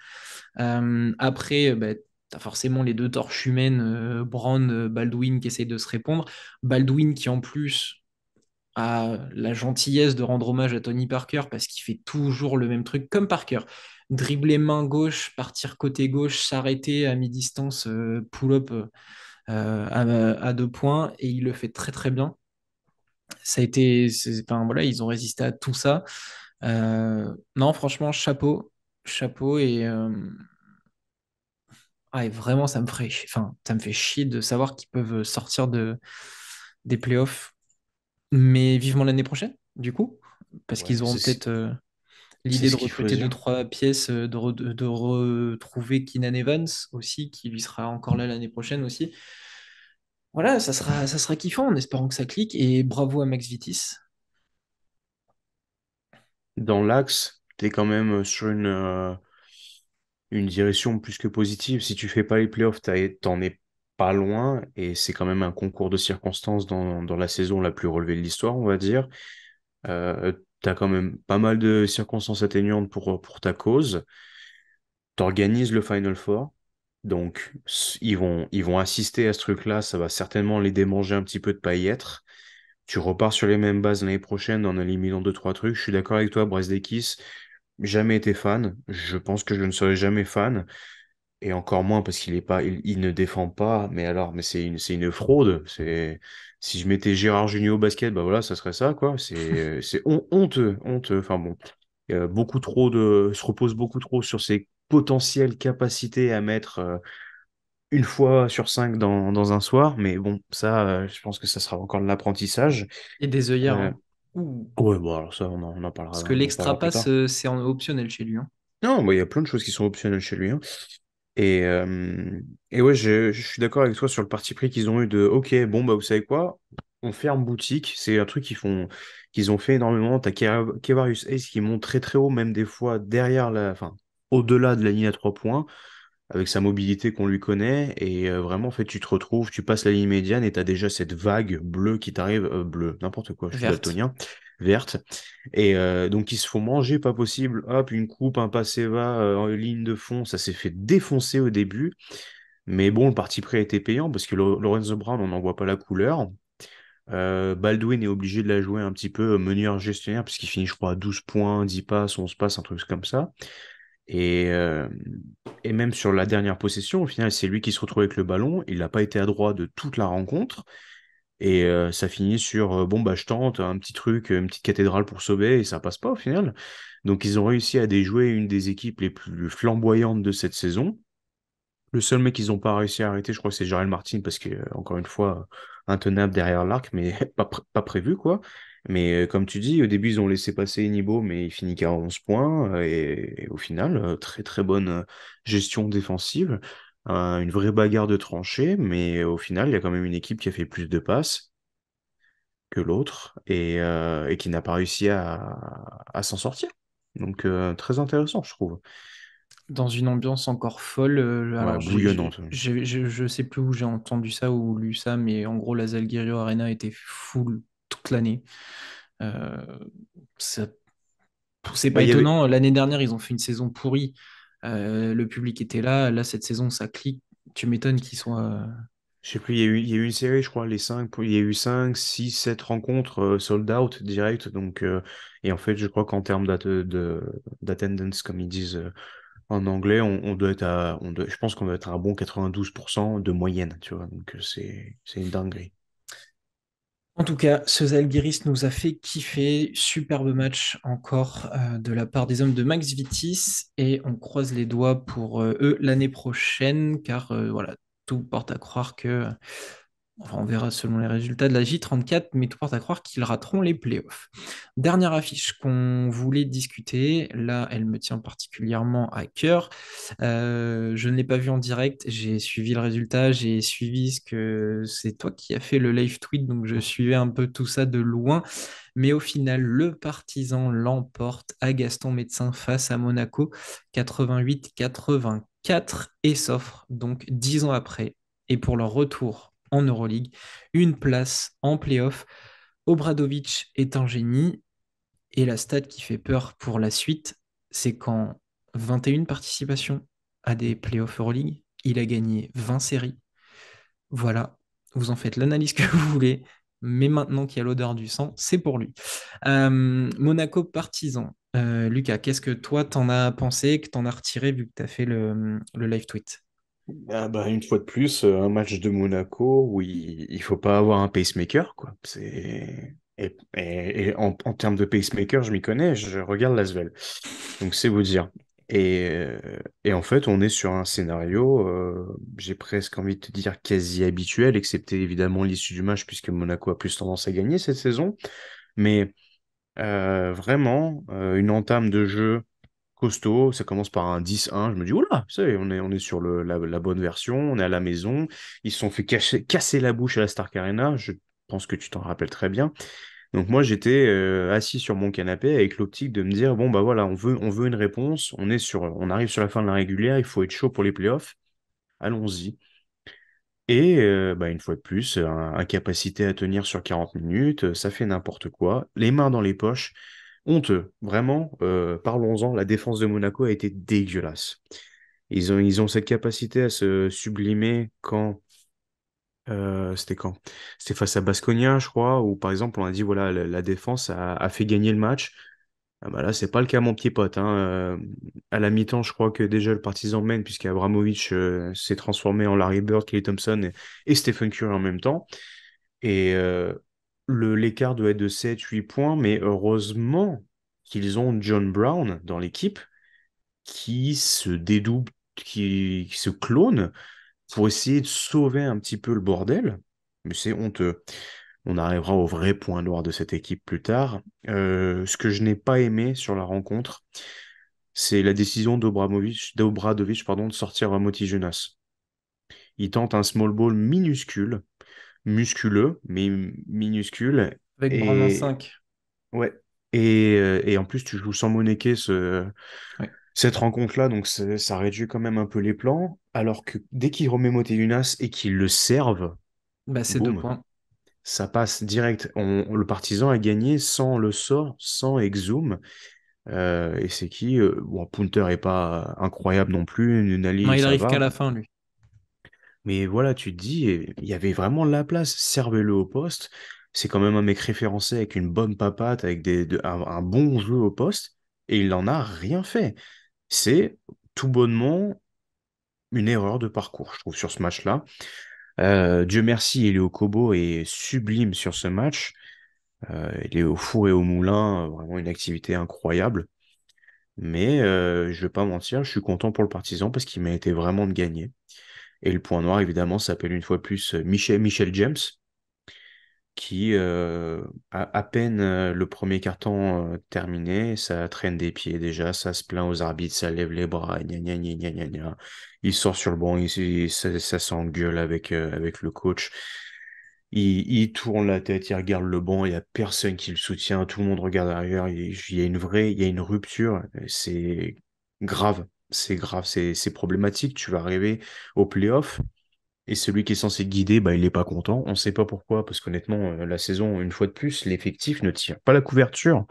Après, bah, tu as forcément les deux torches humaines, Brown, Baldwin qui essayent de se répondre. Baldwin qui en plus a la gentillesse de rendre hommage à Tony Parker parce qu'il fait toujours le même truc comme Parker. Dribbler main gauche, partir côté gauche, s'arrêter à mi-distance, pull-up à 2 points et il le fait très très bien. Ça a été, enfin, voilà, ils ont résisté à tout ça. Non, franchement, chapeau, chapeau et vraiment enfin, ça me fait chier de savoir qu'ils peuvent sortir des playoffs, mais vivement l'année prochaine, du coup, parce qu'ils Ouais, auront peut-être c'est l'idée de ce qu'il faut recruter deux, dire. trois pièces, de retrouver Keenan Evans aussi, qui lui sera encore là l'année prochaine aussi. Voilà, ça sera kiffant en espérant que ça clique, et bravo à Max Vitis. Dans l'axe, tu es quand même sur une direction plus que positive. Si tu fais pas les playoffs, t'en es pas loin et c'est quand même un concours de circonstances dans la saison la plus relevée de l'histoire, on va dire. Tu as quand même pas mal de circonstances atténuantes pour ta cause. Tu organises le Final Four. Donc, ils vont assister à ce truc-là. Ça va certainement les démanger un petit peu de pas y être. Tu repars sur les mêmes bases l'année prochaine en éliminant deux, trois trucs. Je suis d'accord avec toi, Brazdeikis. Jamais été fan. Je pense que je ne serai jamais fan. Et encore moins parce qu'il est pas, il ne défend pas. Mais alors, mais c'est une fraude. Si je mettais Gérard Junior au basket, bah voilà, ça serait ça, quoi. C'est honteux, honteux. Enfin bon, se repose beaucoup trop sur ses potentielles capacités à mettre une fois sur cinq dans un soir. Mais bon, ça, je pense que ça sera encore de l'apprentissage. Et des œillères, Euh, hein. Ouh. ouais, bon, alors ça, Parce que on en parlera l'extra plus pass, tard. c'est optionnel chez lui, hein. Non, bah, il y a plein de choses qui sont optionnelles chez lui, hein. Et, euh, et ouais, je suis d'accord avec toi sur le parti pris qu'ils ont eu de OK, bon, bah, vous savez quoi? On ferme boutique. C'est un truc qu'ils ont fait énormément. T'as Kevarius Ace qui monte très très haut, même des fois enfin, au-delà de la ligne à 3 points, avec sa mobilité qu'on lui connaît. Et vraiment, en fait, tu te retrouves, tu passes la ligne médiane et t'as déjà cette vague bleue qui t'arrive, bleue, n'importe quoi, je suis Verte. daltonien, verte. Et donc, ils se font manger, pas possible. Hop, une coupe, un passe va en ligne de fond. Ça s'est fait défoncer au début. Mais bon, le parti pris a été payant parce que Lorenzo Brown, on n'en voit pas la couleur. Baldwin est obligé de la jouer un petit peu meneur gestionnaire puisqu'il finit, je crois, à 12 points, 10 passes, 11 passes, un truc comme ça. Et, euh, et même sur la dernière possession, au final, c'est lui qui se retrouve avec le ballon. Il n'a pas été adroit de toute la rencontre. Et ça finit sur bon, bah, je tente un petit truc, une petite cathédrale pour sauver, et ça passe pas au final. Donc, ils ont réussi à déjouer une des équipes les plus flamboyantes de cette saison. Le seul mec qu'ils n'ont pas réussi à arrêter, je crois que c'est Jarel Martin, parce que, encore une fois, intenable derrière l'arc, mais pas prévu, quoi. Mais comme tu dis, au début, ils ont laissé passer Enibo, mais il finit qu'à 11 points. Et au final, très très bonne gestion défensive. Une vraie bagarre de tranchées, mais au final, il y a quand même une équipe qui a fait plus de passes que l'autre et qui n'a pas réussi à s'en sortir. Donc, très intéressant, je trouve. Dans une ambiance encore folle. Ouais, Alors, bouillonnante. je sais plus où j'ai entendu ça ou lu ça, mais en gros, la Zalgirio Arena était full toute l'année. Euh, ça- c'est Bah, pas il y avait, étonnant. L'année dernière, ils ont fait une saison pourrie. Le public était là. Là, cette saison, ça clique. Tu m'étonnes qu'ils soient. Je sais plus, il y a eu une série, je crois, il y a eu 5 6 7 rencontres sold out direct. Donc, et en fait, je crois qu'en termes d'attendance, comme ils disent en anglais, on doit être je pense qu'on doit être à un bon 92% de moyenne, tu vois. Donc, c'est une dinguerie. En tout cas, ce Zalgiris nous a fait kiffer. Superbe match encore de la part des hommes de Max Vitis. Et on croise les doigts pour eux l'année prochaine, car voilà, tout porte à croire que enfin, on verra selon les résultats de la J34, mais tout porte à croire qu'ils rateront les playoffs. Dernière affiche qu'on voulait discuter, là, elle me tient particulièrement à cœur. Je ne l'ai pas vue en direct, j'ai suivi le résultat, j'ai suivi ce que c'est toi qui as fait le live tweet, donc je suivais un peu tout ça de loin. Mais au final, le Partizan l'emporte à Gaston Médecin face à Monaco, 88-84, et s'offre donc 10 ans après, et pour leur retour en Euroleague, une place en playoff. Obradovic est un génie, et la stat qui fait peur pour la suite, c'est qu'en 21 participations à des playoffs Euroleague, il a gagné 20 séries. Voilà, vous en faites l'analyse que vous voulez, mais maintenant qu'il y a l'odeur du sang, c'est pour lui. Monaco partisan. Lucas, qu'est-ce que toi t'en as pensé, que t'en as retiré vu que tu as fait le live tweet? Ah bah, une fois de plus, un match de Monaco où il faut pas avoir un pacemaker, quoi. Et en termes de pacemaker, je m'y connais, je regarde l'Asvel. Donc c'est vous dire. Et en fait, on est sur un scénario, j'ai presque envie de te dire quasi habituel, excepté évidemment l'issue du match, puisque Monaco a plus tendance à gagner cette saison. Mais vraiment, une entame de jeu costaud, ça commence par un 10-1, je me dis, oula, ça y est, on est sur la bonne version, on est à la maison, ils se sont fait casser la bouche à la Stark Arena, je pense que tu t'en rappelles très bien. Donc moi j'étais assis sur mon canapé avec l'optique de me dire, bon bah voilà, on veut une réponse, on arrive sur la fin de la régulière, il faut être chaud pour les playoffs, allons-y. Et bah, une fois de plus, incapacité à tenir sur 40 minutes, ça fait n'importe quoi, les mains dans les poches, honteux, vraiment, parlons-en, la défense de Monaco a été dégueulasse. Ils ont cette capacité à se sublimer c'était quand? C'était face à Baskonia, je crois, où par exemple on a dit, voilà, la défense a fait gagner le match. Ah bah là, c'est pas le cas, mon petit pote, hein. À la mi-temps, je crois que déjà le Partizan mène, puisqu'Abramovic s'est transformé en Larry Bird, Klay Thompson et Stephen Curry en même temps. Et l'écart doit être de 7 8 points, mais heureusement qu'ils ont John Brown dans l'équipe qui se dédouble, qui se clone pour essayer de sauver un petit peu le bordel. Mais c'est honteux. On arrivera au vrai point noir de cette équipe plus tard. Ce que je n'ai pas aimé sur la rencontre, c'est la décision d'Obradovic, pardon, de sortir Ramoti Jonas. Il tente un small ball minuscule, musculeux, mais minuscule. Avec Brand en Et 5. ouais. Et en plus, tu joues sans Moneke Ouais. cette rencontre-là, donc ça réduit quand même un peu les plans. Alors que dès qu'il remet Moté-Jonas et qu'il le serve, Bah, c'est deux boum, points. ça passe direct. Le Partizan a gagné sans le sort, sans Exum. Et c'est qui? Bon, Punter est pas incroyable non plus. Non, Nunali, il ça arrive va. qu'à la fin, lui. Mais voilà, tu te dis, il y avait vraiment de la place. Servez-le au poste. C'est quand même un mec référencé avec une bonne papate, avec un bon jeu au poste. Et il n'en a rien fait. C'est tout bonnement une erreur de parcours, je trouve, sur ce match-là. Dieu merci, Elio Kobo est sublime sur ce match. Il est au four et au moulin, vraiment une activité incroyable. Mais je vais pas mentir, je suis content pour le Partizan parce qu'il méritait vraiment de gagner. Et le point noir, évidemment, s'appelle une fois de plus Michel James, qui, à peine le premier carton terminé, ça traîne des pieds déjà, ça se plaint aux arbitres, ça lève les bras, gna gna gna gna gna gna. Il sort sur le banc, ça s'engueule avec le coach. Il tourne la tête, il regarde le banc, il y a personne qui le soutient, tout le monde regarde derrière, il y a une rupture, c'est grave, c'est problématique. Tu vas arriver au playoff et celui qui est censé guider, bah, il est pas content. On sait pas pourquoi, parce qu'honnêtement, la saison, une fois de plus, l'effectif ne tire pas la couverture.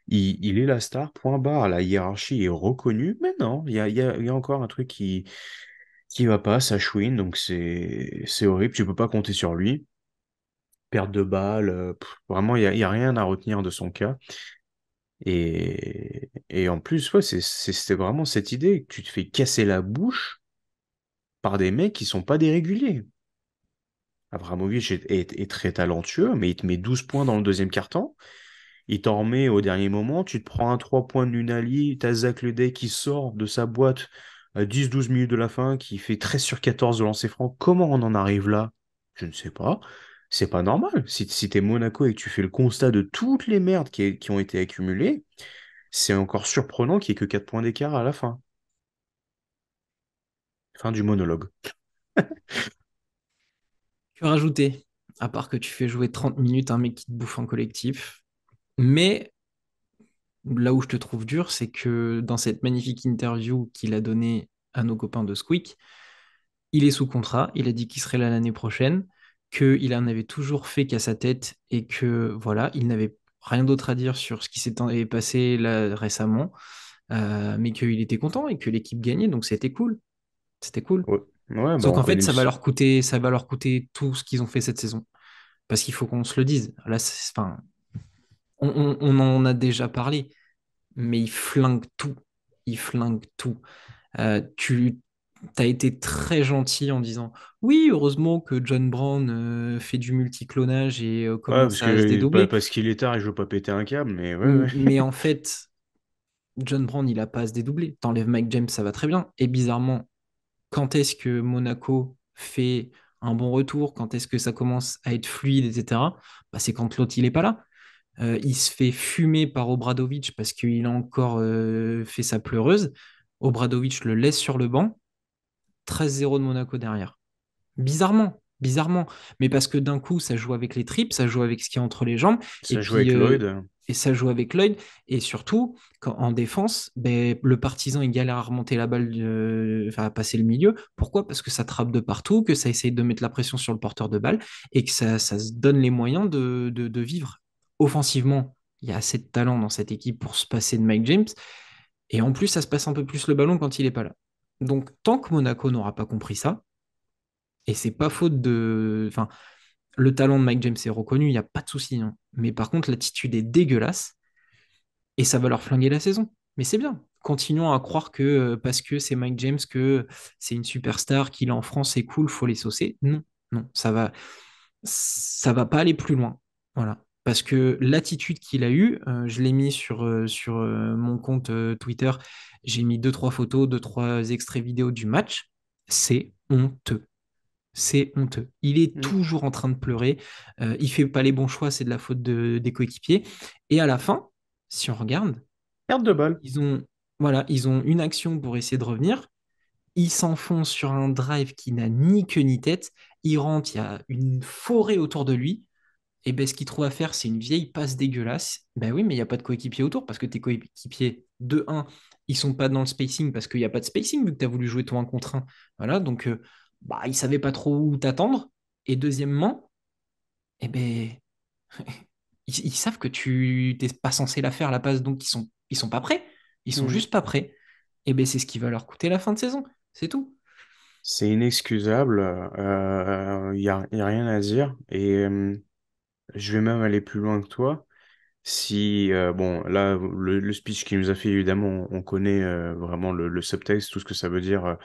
Il est la star, point barre, la hiérarchie est reconnue, mais non, il y a encore un truc qui va pas, ça chouine, donc c'est horrible, tu peux pas compter sur lui. Perte de balle, vraiment, il y a rien à retenir de son cas. Et en plus, ouais, c'était vraiment cette idée que tu te fais casser la bouche par des mecs qui sont pas des réguliers. Abramovich est très talentueux, mais il te met 12 points dans le deuxième quart-temps. Il t'en remet au dernier moment. Tu te prends un 3 points de Nunali. T'as Zach Ledey qui sort de sa boîte à 10-12 minutes de la fin, qui fait 13 sur 14 de lancer franc. Comment on en arrive là? Je ne sais pas. C'est pas normal. Si t'es Monaco et que tu fais le constat de toutes les merdes qui ont été accumulées, c'est encore surprenant qu'il n'y ait que 4 points d'écart à la fin. Fin du monologue. Que rajouter? À part que tu fais jouer 30 minutes un mec qui te bouffe en collectif. Mais là où je te trouve dur, c'est que dans cette magnifique interview qu'il a donnée à nos copains de Squeak, il est sous contrat, il a dit qu'il serait là l'année prochaine, qu'il en avait toujours fait qu'à sa tête et que voilà, il n'avait rien d'autre à dire sur ce qui s'était passé là récemment, mais qu'il était content et que l'équipe gagnait, donc c'était cool. C'était cool. Ouais, ouais, bah Sauf on qu'en fait, connaît ça va leur coûter tout ce qu'ils ont fait cette saison. Parce qu'il faut qu'on se le dise. Là, enfin, on en a déjà parlé, mais il flingue tout. Il flingue tout. Tu as été très gentil en disant oui, heureusement que John Brown fait du multiclonage et Ouais, commence parce à se que dédoubler. parce qu'il est tard et je veux pas péter un câble, mais ouais, ouais. Mais en fait, John Brown, il a pas à se dédoubler. T'enlèves Mike James, ça va très bien. Et bizarrement, quand est-ce que Monaco fait un bon retour, quand est-ce que ça commence à être fluide, etc., bah, c'est quand l'autre il est pas là. Il se fait fumer par Obradovic parce qu'il a encore fait sa pleureuse. Obradovic le laisse sur le banc. 13-0 de Monaco derrière. Bizarrement, bizarrement. Mais parce que d'un coup, ça joue avec les tripes, ça joue avec ce qu'il y a entre les jambes. Et Ça joue puis, avec Lloyd. et ça joue avec Lloyd. Et surtout, en défense, ben, le partisan, il galère à remonter la balle, enfin, à passer le milieu. Pourquoi? Parce que ça trappe de partout, que ça essaye de mettre la pression sur le porteur de balle et que ça se donne les moyens de vivre. Offensivement, il y a assez de talent dans cette équipe pour se passer de Mike James. Et en plus, ça se passe un peu plus le ballon quand il n'est pas là. Donc, tant que Monaco n'aura pas compris ça, et c'est pas faute de. Enfin, le talent de Mike James est reconnu, il n'y a pas de souci, hein. Mais par contre, l'attitude est dégueulasse et ça va leur flinguer la saison. Mais c'est bien. Continuons à croire que parce que c'est Mike James, que c'est une superstar, qu'il est en France, c'est cool, faut les saucer. Non, non, ça va pas aller plus loin. Voilà. Parce que l'attitude qu'il a eue, je l'ai mis sur mon compte Twitter, j'ai mis deux, trois photos, deux, trois extraits vidéo du match. C'est honteux. C'est honteux. Il est Mm. toujours en train de pleurer. Il fait pas les bons choix, c'est de la faute des coéquipiers. Et à la fin, si on regarde, Perte de balle. ils ont, voilà, ils ont une action pour essayer de revenir. Ils s'enfoncent sur un drive qui n'a ni queue ni tête. Il rentre, il y a une forêt autour de lui. Et ben, ce qu'il trouve à faire, c'est une vieille passe dégueulasse. Ben oui, mais il n'y a pas de coéquipier autour parce que tes coéquipiers, de un, ils sont pas dans le spacing parce qu'il n'y a pas de spacing vu que tu as voulu jouer toi un contre un. Voilà, donc bah, ils savaient pas trop où t'attendre. Et deuxièmement, eh ben, ils savent que tu n'es pas censé la faire la passe, donc ils sont pas prêts. Ils sont Mm. juste pas prêts. Et ben, c'est ce qui va leur coûter la fin de saison. C'est tout. C'est inexcusable. Y a rien à dire. Et je vais même aller plus loin que toi. Si, bon, là, le speech qu'il nous a fait, évidemment, on connaît vraiment le subtexte, tout ce que ça veut dire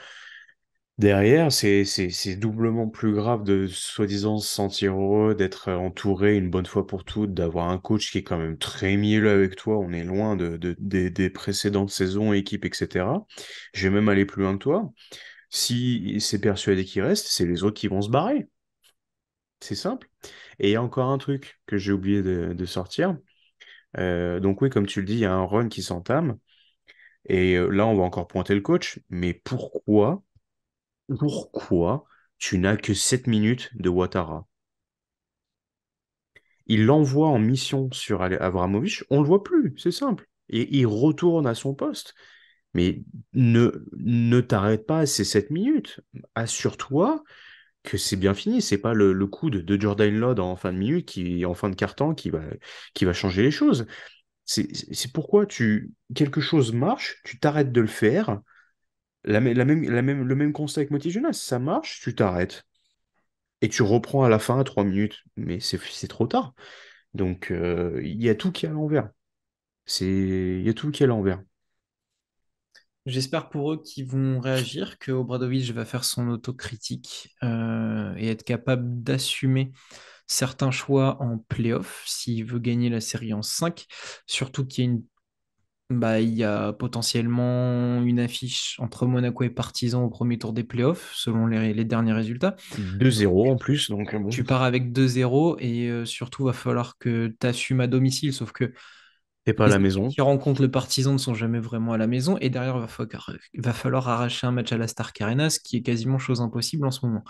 derrière. C'est doublement plus grave de soi-disant se sentir heureux, d'être entouré une bonne fois pour toutes, d'avoir un coach qui est quand même très mielleux avec toi. On est loin des précédentes saisons, équipes, etc. Je vais même aller plus loin que toi. Si c'est persuadé qu'il reste, c'est les autres qui vont se barrer. C'est simple. Et il y a encore un truc que j'ai oublié de sortir. Donc oui, comme tu le dis, il y a un run qui s'entame. Et là, on va encore pointer le coach. Mais pourquoi tu n'as que 7 minutes de Ouattara? Il l'envoie en mission sur Abramovich, on le voit plus, c'est simple. Et il retourne à son poste. Mais ne t'arrête pas à ces 7 minutes. Assure-toi que c'est bien fini. C'est pas le coup de Jordan Lod en fin de minute, en fin de quart-temps, qui va changer les choses. C'est pourquoi quelque chose marche, tu t'arrêtes de le faire. Le même constat avec Moti Jonas, ça marche, tu t'arrêtes. Et tu reprends à la fin à 3 minutes. Mais c'est trop tard. Donc, il y a tout qui est à l'envers. Il y a tout qui est à l'envers. J'espère pour eux qu'ils vont réagir, que Obradovic va faire son autocritique et être capable d'assumer certains choix en playoff s'il veut gagner la série en 5. Surtout qu'il y a il y a potentiellement une affiche entre Monaco et Partizan au premier tour des playoffs, selon les derniers résultats. 2-0 en plus, donc bon. Tu pars avec 2-0 et surtout, va falloir que tu assumes à domicile, sauf que T'es pas à les la équipes maison. qui rencontrent le Partizan ne sont jamais vraiment à la maison. Et derrière, va falloir arracher un match à la Stark Arena, ce qui est quasiment chose impossible en ce moment.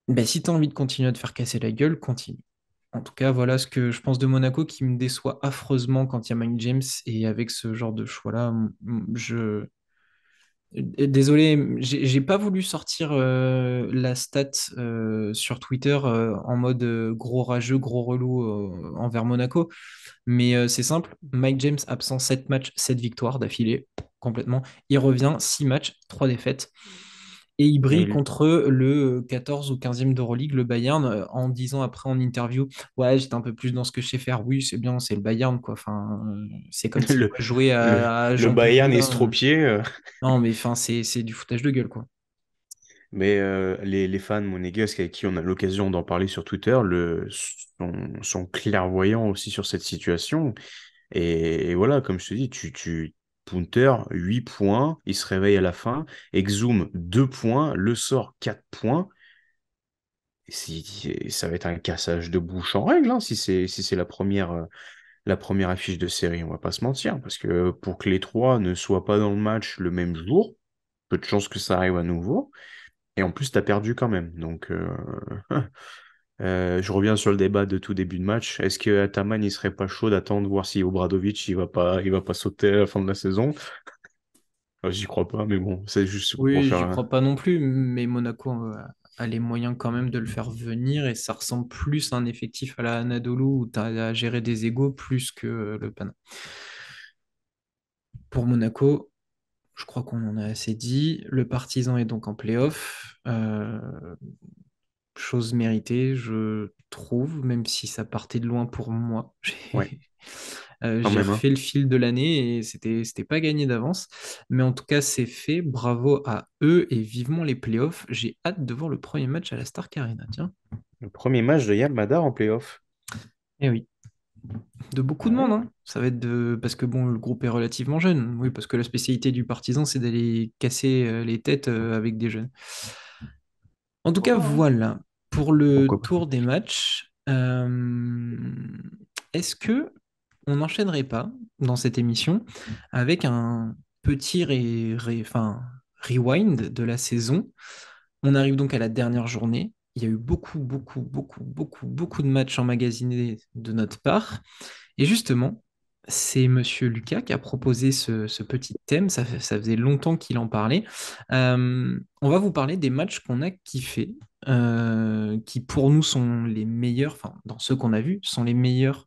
Ben, si tu as envie de continuer à te faire casser la gueule, continue. En tout cas, voilà ce que je pense de Monaco qui me déçoit affreusement quand il y a Mike James. Et avec ce genre de choix-là, je, désolé, j'ai pas voulu sortir la stat sur Twitter en mode gros rageux, gros relou envers Monaco, mais c'est simple. Mike James absent 7 matchs, 7 victoires d'affilée, complètement. Il revient 6 matchs, 3 défaites. Et il Et brille contre le 14 ou 15e d'Euroleague, le Bayern, en disant après en interview, ouais, j'étais un peu plus dans ce que je sais faire. Oui, c'est bien, c'est le Bayern, quoi. Enfin, c'est comme si le, moi, je jouais le, à le Jean Bayern Cousteau. estropié. Non, mais enfin, c'est du foutage de gueule, quoi. Mais les fans monégasques avec qui on a l'occasion d'en parler sur Twitter sont clairvoyants aussi sur cette situation. Et voilà, comme je te dis, Punter, 8 points, il se réveille à la fin. Exum, 2 points. Le sort, 4 points. Ça va être un cassage de bouche en règle, hein, si c'est la première affiche de série, on va pas se mentir. Parce que pour que les trois ne soient pas dans le match le même jour, peu de chances que ça arrive à nouveau. Et en plus, tu as perdu quand même. Donc, je reviens sur le débat de tout début de match. Est-ce que Ataman, il serait pas chaud d'attendre voir si Obradovic, il va pas sauter à la fin de la saison? J'y crois pas, mais bon, c'est juste pour Oui, faire j'y un... crois pas non plus, mais Monaco a les moyens quand même de le faire venir et ça ressemble plus à un effectif à la Anadolu où tu as à gérer des égos plus que le Pana. Pour Monaco, je crois qu'on en a assez dit. Le Partizan est donc en play-off. Chose méritée, je trouve, même si ça partait de loin pour moi. Ouais, quand J'ai même, hein. refait le fil de l'année et c'était pas gagné d'avance. Mais en tout cas, c'est fait. Bravo à eux et vivement les playoffs. J'ai hâte de voir le premier match à la Stark Arena. Tiens. Le premier match de Yann Madar en playoff. Eh oui. De beaucoup de monde, Ouais. hein. Ça va être de. Parce que bon, le groupe est relativement jeune. Oui, parce que la spécialité du partisan, c'est d'aller casser les têtes avec des jeunes. En tout cas, Pourquoi pas, hein. voilà. Pour le Pourquoi pas. tour des matchs, est-ce que on n'enchaînerait pas dans cette émission avec un petit enfin, rewind de la saison? On arrive donc à la dernière journée. Il y a eu beaucoup de matchs emmagasinés de notre part. Et justement, c'est Monsieur Lucas qui a proposé ce petit thème. Ça faisait longtemps qu'il en parlait. On va vous parler des matchs qu'on a kiffés, qui pour nous sont les meilleurs, enfin, dans ceux qu'on a vus, sont les meilleurs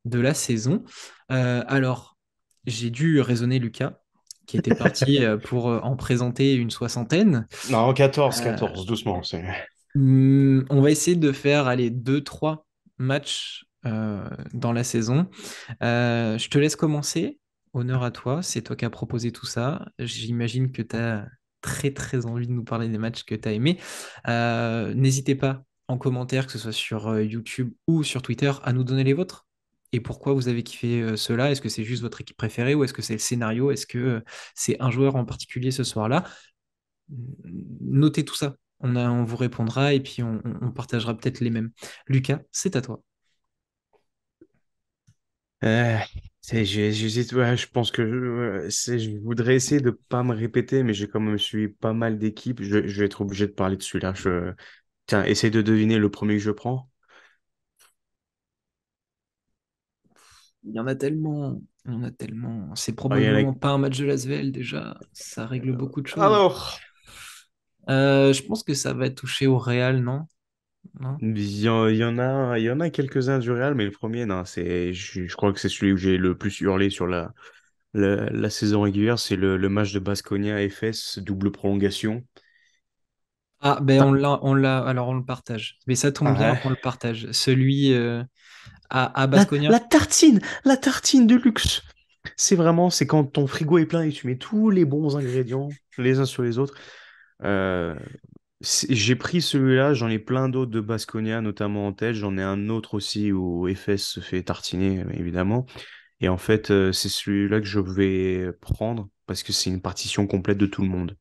de la saison. Alors, j'ai dû raisonner Lucas, qui était parti pour en présenter une soixantaine. Non, Euh, 14 doucement. On va essayer de faire, allez, deux, trois matchs dans la saison. Je te laisse commencer. Honneur à toi, c'est toi qui as proposé tout ça. J'imagine que tu as très envie de nous parler des matchs que tu as aimés. N'hésitez pas en commentaire, que ce soit sur YouTube ou sur Twitter, à nous donner les vôtres. Et pourquoi vous avez kiffé cela? Est-ce que c'est juste votre équipe préférée ou est-ce que c'est le scénario? Est-ce que c'est un joueur en particulier ce soir-là? notez tout ça. On vous répondra et puis on partagera peut-être les mêmes. Lucas, c'est à toi. Euh, j'hésite, ouais, je pense que je voudrais essayer de pas me répéter, mais j'ai quand même suivi pas mal d'équipes. Je vais être obligé de parler de celui-là. Tiens, essaye de deviner le premier que je prends. Il y en a tellement. Il y en a tellement. C'est Ah, il y en probablement a- pas un match de l'Asvel déjà. Ça règle beaucoup de choses. Alors, Je pense que ça va toucher au Real, non? Non? il y en a quelques-uns du Real, mais le premier, non, je crois que c'est celui où j'ai le plus hurlé sur la saison régulière, c'est le match de Baskonia-FS, double prolongation. Ah, ben alors on le partage. Mais ça tombe Ah bien, ouais. on le partage. Celui à Baskonia. La tartine de luxe. C'est quand ton frigo est plein et tu mets tous les bons ingrédients les uns sur les autres. Euh, j'ai pris celui-là, j'en ai plein d'autres de Baskonia, notamment en tête. J'en ai un autre aussi où FS se fait tartiner, évidemment. Et en fait, c'est celui-là que je vais prendre parce que c'est une partition complète de tout le monde.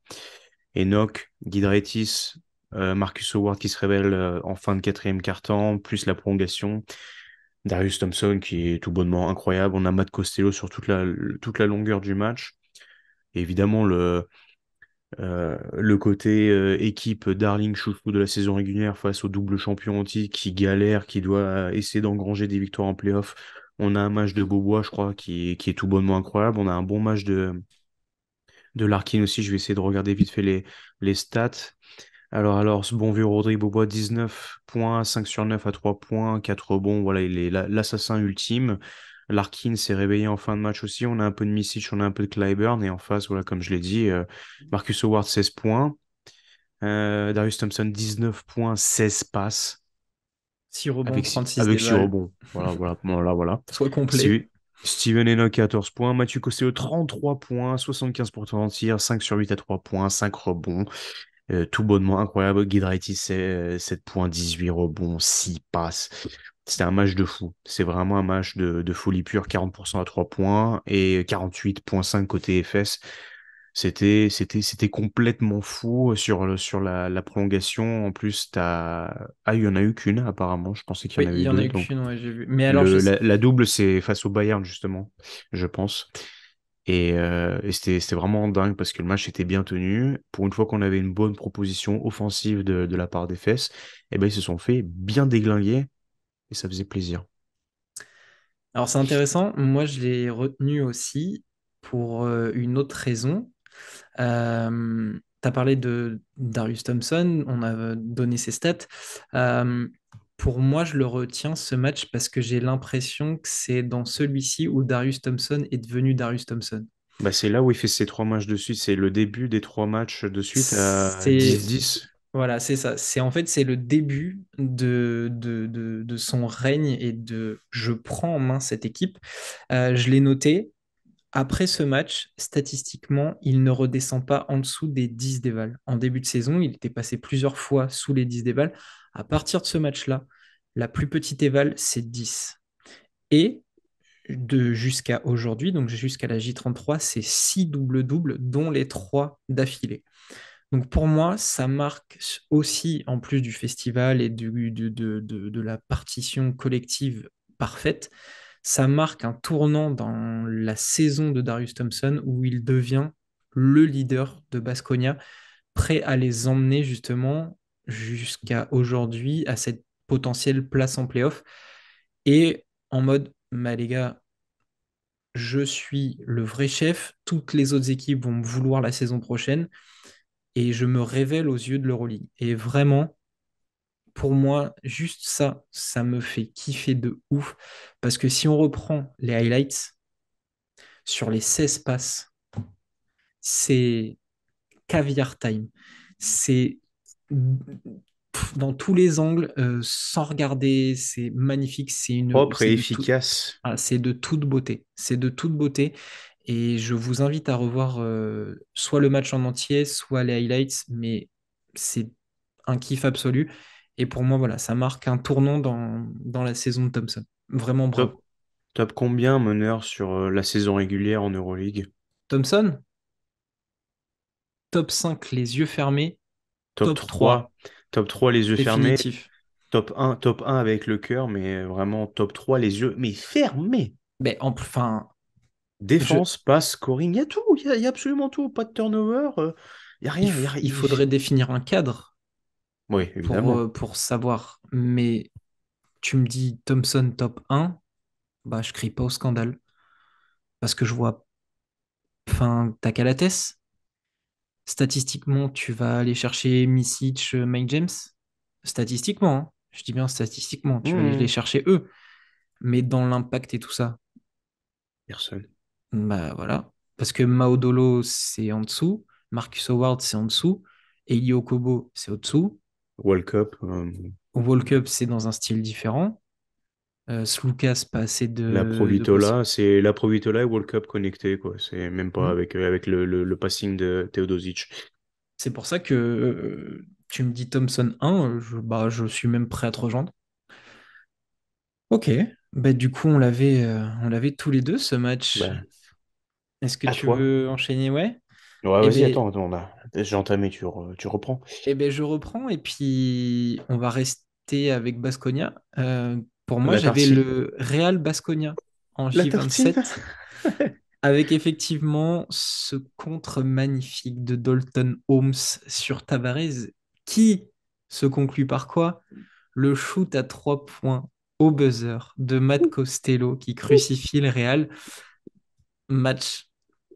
Enoch, Giedraitis, Marcus Howard qui se révèle en fin de quatrième quart-temps, plus la prolongation. Darius Thompson qui est tout bonnement incroyable. On a Matt Costello sur toute la longueur du match. Et évidemment, le côté équipe darling chouchou de la saison régulière face au double champion anti qui galère, qui doit essayer d'engranger des victoires en playoff. On a un match de Beaubois, je crois, qui est tout bonnement incroyable. On a un bon match de Larkin aussi. Je vais essayer de regarder vite fait les stats. Alors, ce bon vieux Rodrigue Beaubois, 19 points, 5 sur 9 à 3 points, 4 rebonds. Voilà, il est l'assassin ultime. Larkin s'est réveillé en fin de match aussi. On a un peu de Misic, on a un peu de Clyburn. Et en face, voilà, comme je l'ai dit, Marcus Howard, 16 points. Darius Thompson, 19 points, 16 passes. 6 rebonds, Avec, 36 avec 6 dévals. rebonds. Voilà. Soit complet. Steve- Steven Enoch, 14 points. Mathieu Costello, 33 points, 75% en tir, 5 sur 8 à 3 points, 5 rebonds. Tout bonnement incroyable. Giedraitis, c'est 7 points, 18 rebonds, 6 passes. C'était un match de fou. C'est vraiment un match de folie pure. 40% à 3 points et 48,5 côté FS. C'était complètement fou sur la prolongation. En plus, il y en a eu qu'une, apparemment. Je pensais qu'il y Oui, en il avait y en a deux. eu Donc, qu'une, ouais, j'ai vu. Mais alors, je sais. la double, c'est face au Bayern, justement, je pense. Et c'était vraiment dingue parce que le match était bien tenu. Pour une fois qu'on avait une bonne proposition offensive de la part des fesses, et ben ils se sont fait bien déglinguer et ça faisait plaisir. Alors, c'est intéressant. Moi, je l'ai retenu aussi pour une autre raison. Tu as parlé de Darius Thompson, on a donné ses stats. Euh, pour moi, je le retiens ce match parce que j'ai l'impression que c'est dans celui-ci où Darius Thompson est devenu Darius Thompson. Bah, c'est là où il fait ses 3 matchs de suite. C'est le début des 3 matchs de suite à C'est 10-10. voilà, c'est ça. C'est en fait c'est le début de son règne et de je prends en main cette équipe. Je l'ai noté. Après ce match, statistiquement, il ne redescend pas en dessous des 10 dévals. En début de saison, il était passé plusieurs fois sous les 10 dévals. À partir de ce match-là, la plus petite éval, c'est 10. Et de jusqu'à aujourd'hui, donc jusqu'à la J33, c'est 6 double-double, dont les 3 d'affilée. Donc pour moi, ça marque aussi, en plus du festival et de la partition collective parfaite, ça marque un tournant dans la saison de Darius Thompson où il devient le leader de Baskonia, prêt à les emmener justement jusqu'à aujourd'hui à cette potentielle place en playoff. Et en mode, bah, les gars, je suis le vrai chef, toutes les autres équipes vont me vouloir la saison prochaine et je me révèle aux yeux de l'Euroleague. Et vraiment, pour moi, juste ça, ça me fait kiffer de ouf. Parce que si on reprend les highlights, sur les 16 passes, c'est caviar time. C'est dans tous les angles, sans regarder, c'est magnifique, Propre et c'est de tout, efficace. ah, c'est de toute beauté. C'est de toute beauté. Et je vous invite à revoir soit le match en entier, soit les highlights, mais c'est un kiff absolu. Et pour moi, voilà, ça marque un tournant dans la saison de Thompson. Vraiment Top, bravo. top combien meneur sur la saison régulière en Euroleague? Thompson, top 5 les yeux fermés, Top top 3 3, top 3 les yeux fermés, définitif. top un avec le cœur, mais vraiment top 3 les yeux, mais fermés. Mais enfin, je, Défense, passe, scoring, il y a tout, il y a absolument tout. Pas de turnover, il n'y a rien. il faudrait définir un cadre Oui, évidemment. pour savoir. Mais tu me dis Thompson top 1, bah je crie pas au scandale. Parce que je vois, enfin, t'as Calates. Statistiquement, tu vas aller chercher Misic, Mike James. Statistiquement, hein. Je dis bien statistiquement, tu vas aller les Hmm, chercher eux. Mais dans l'impact et tout ça, personne. bah voilà. Parce que Maodolo, c'est en dessous. Marcus Howard, c'est en dessous. Eli Okobo, c'est au-dessous. World Cup, Walkup, c'est dans un style différent. Slucas, pas assez la de possibles. Provitola, c'est la Provitola et World Cup connectés, quoi. C'est même pas Hmm. avec le passing de Teodosic. C'est pour ça que tu me dis Thompson 1, bah, je suis même prêt à te rejoindre. Ok, bah, du coup, on l'avait tous les deux ce match. Bah, Est-ce que à tu toi. veux enchaîner? Ouais. Ouais, Eh vas-y, ben, attends, j'ai entamé, tu reprends. je reprends et puis on va rester avec Baskonia. Pour moi, La j'avais tartine. le Real Baskonia en La tartine. J27 avec effectivement ce contre magnifique de Dalton Holmes sur Tavares qui se conclut par quoi? Le shoot à 3 points au buzzer de Matt Costello qui crucifie le Real. Match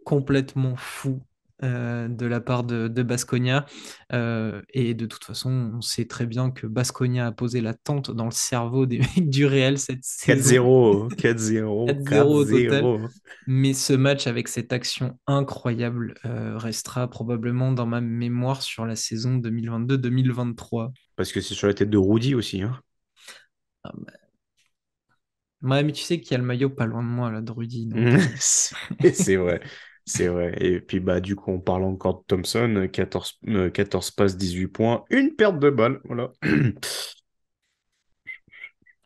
complètement fou de la part de Baskonia. Et de toute façon, on sait très bien que Baskonia a posé la tente dans le cerveau des mecs du Real cette saison. 4-0, 4-0, 4-0 au total. 4-0. Mais ce match avec cette action incroyable restera probablement dans ma mémoire sur la saison 2022-2023. Parce que c'est sur la tête de Rudy aussi, hein. Ah, bah, ouais, mais tu sais qu'il y a le maillot pas loin de moi, là, de Rudy. Donc, C'est vrai. C'est vrai. Et puis, bah, du coup, on parle encore de Thompson, 14 passes, 18 points, une perte de balle. Voilà.